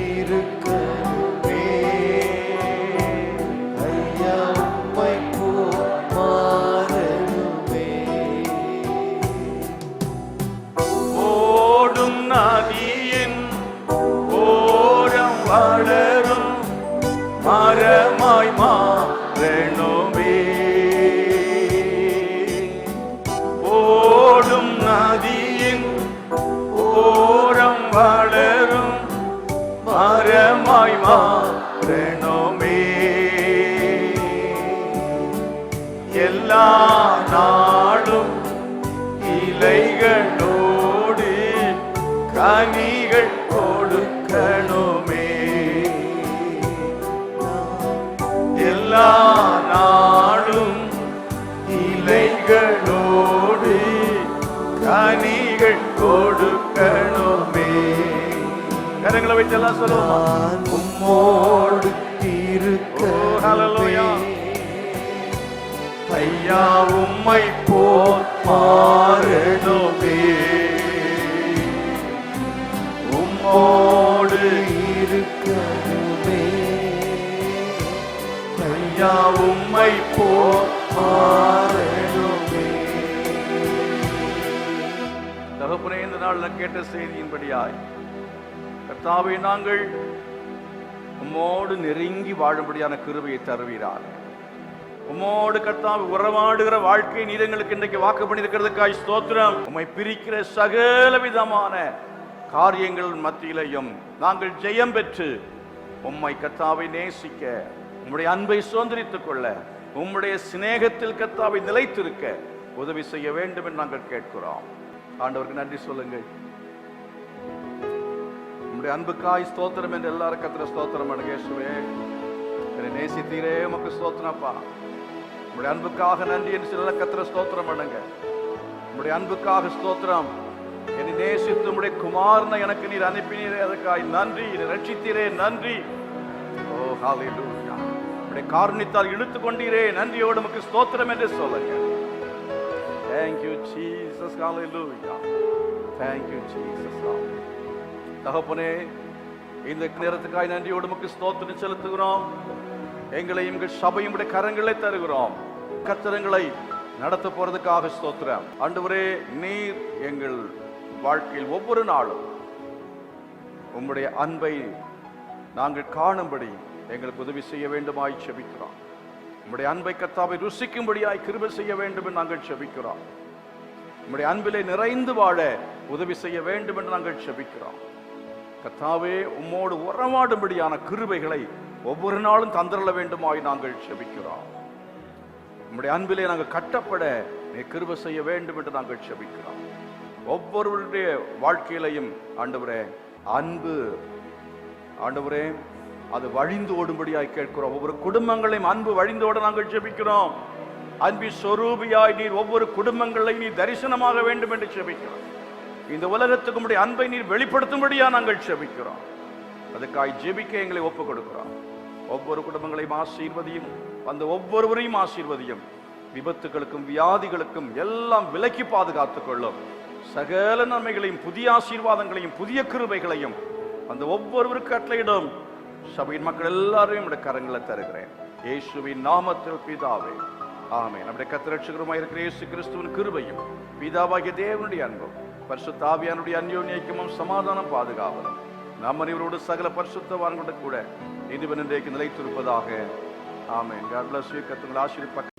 S1: இருக்கணுமே
S3: ஐயா, உம்மை போறணுமே.
S1: ஓடும் நதியின் ஓரம் வளரும் மரமாய் மாறணுமே, ஓடும் நதியின் ஓரம் வளரும் மரமாய் மாறணுமே, எல்லா நாளும் இலைகளோடு கனிகள் கொடுக்கணுமே, எல்லா நாளும் இலைகளோடு கனிகள் கொடுக்கணுமே. கரங்களை வைத்து எல்லாம் சொல்லுவோம்.
S3: உம்மோடு இருக்கணுமே
S1: ஐயா, உம்மை போறணுமே, உம்மோடு
S3: இருக்கணுமே
S1: ஐயா, உம்மை போறணுமே. தகப்பனே, இந்த நாள் கேட்ட செய்தியின்படியாய் கர்த்தாவே, நாங்கள் உம்மோடு நெருங்கி வாழும்படியான கிருபையை தருவீராக. உம்மோடு கர்த்தாவே உறவாடுகிற வாழ்க்கை நீர் எங்களுக்கு இன்றைக்கு வாக்கு பண்ணியிருக்கிறதுக்காய் ஸ்தோத்திரம். உம்மை பிரிக்கிற சகல விதமான காரியங்கள் மத்தியிலையும் நாங்கள் ஜெயம் பெற்று உம்மை கர்த்தாவை நேசிக்க, உம்முடைய அன்பை சுதந்திரித்துக் கொள்ள, உம்முடைய சிநேகத்தில் கர்த்தாவை நிலைத்திருக்க உதவி செய்ய வேண்டும் என்று நாங்கள் கேட்கிறோம். ஆண்டவருக்கு நன்றி சொல்லுங்கள். உம்முடைய அன்புக்காய் ஸ்தோத்திரம் என்று எல்லாரும் கர்த்தரை ஸ்தோத்திரம் பண்ணுங்க. இயேசுவே, என்னை நேசித்தீரே உமக்கு ஸ்தோத்திரப்பா. உங்களுடைய அன்புக்காக நன்றி என்று சில கத்திர ஸ்தோத்திரம் பண்ணுங்க. உங்களுடைய அன்புக்காக ஸ்தோத்திரம். என்னை நேசித்து உங்களுடைய குமாரனை எனக்கு நீர் அனுப்பினீரே, அதற்காய் நன்றி. என்னை ரட்சித்தீரே, நன்றி. ஓ ஹல்லேலூயா. உங்களுடைய காருண்யத்தால் இழுத்து கொண்டீரே, நன்றியோடு உமக்கு ஸ்தோத்திரம் என்று சொல்லுங்க. Thank you Jesus. Hallelujah. Thank you Jesus. தகப்பனே, இந்த நேரத்துக்காய் நன்றியோடு உமக்கு ஸ்தோத்திரம் செலுத்துகிறோம். எங்களையும் எங்கள் சபையும் உடைய கரங்களை தருகிறோம். கர்த்தரங்களை நடத்த போறதுக்காக ஸ்தோத்திரம். ஆண்டவரே, நீர் எங்கள் வாழ்க்கையில் ஒவ்வொரு நாளும் உம்முடைய அன்பை நாங்கள் காணும்படி எங்களுக்கு உதவி செய்ய வேண்டுமாய் செபிக்கிறோம். உம்முடைய அன்பை கர்த்தாவை ருசிக்கும்படியாய் கிருபை செய்ய வேண்டும் என்று நாங்கள் செபிக்கிறோம். உம்முடைய அன்பிலே நிறைந்து வாழ உதவி செய்ய வேண்டும் என்று நாங்கள் செபிக்கிறோம். கர்த்தாவே, உம்மோடு உறவாடும்படியான கிருபைகளை ஒவ்வொரு நாளும் தந்திரல வேண்டுமாய் நாங்கள் செபிக்கிறோம். உம்முடைய அன்பிலே நாங்கள் கட்டப்பட நீ கிருபை செய்ய வேண்டும் என்று நாங்கள் செபிக்கிறோம். ஒவ்வொருவருடைய வாழ்க்கையிலையும் ஆண்டவரே அன்பு ஆண்டவரே அது வழிந்து ஓடும்படியாய் கேட்கிறோம். ஒவ்வொரு குடும்பங்களையும் அன்பு வழிந்தோட நாங்கள் ஜெபிக்கிறோம். அன்பி சொரூபியாய் நீர் ஒவ்வொரு குடும்பங்களை நீ தரிசனமாக வேண்டும் என்று ஜெபிக்கிறோம். இந்த உலகத்துக்கு உம்முடைய அன்பை நீர் வெளிப்படுத்தும்படியா நாங்கள் ஜெபிக்கிறோம். அதுக்காய் ஜெபிக்க எங்களை ஒப்புக் கொடுக்கிறோம். ஒவ்வொரு குடும்பங்களையும் ஆசீர்வதியும், அந்த ஒவ்வொருவரையும் ஆசீர்வதியும். விபத்துகளுக்கும் வியாதிகளுக்கும் எல்லாம் விலக்கி பாதுகாத்துக் கொள்ளும். சகல நன்மைகளையும் புதிய ஆசீர்வாதங்களையும் புதிய கிருபைகளையும் அந்த ஒவ்வொருவருக்கு கட்டளையிடும். சபையின் மக்கள் எல்லாரையும் நம்முடைய கரங்களை தருகிறேன் இயேசுவின் நாமத்தில் பிதாவே, ஆமென். நம்முடைய கர்த்தர் ரட்சகருமாய் இருக்கிற இயேசு கிறிஸ்துவின் கிருபையும் பிதாவாகிய தேவனுடைய அன்பும் பரிசுத்த ஆவியானுடைய அந்யோன்ய ஐக்கியமும் சமாதானம் பாதுகாவலும் நம் அனைவரோடு சகல பரிசுத்தவான்களோடு கூட இன்றும் இன்றைக்கு நிலைத்திருப்பதாக. ஆமென். God bless you. கர்த்தர் உங்களை ஆசீர்வதிப்பார்.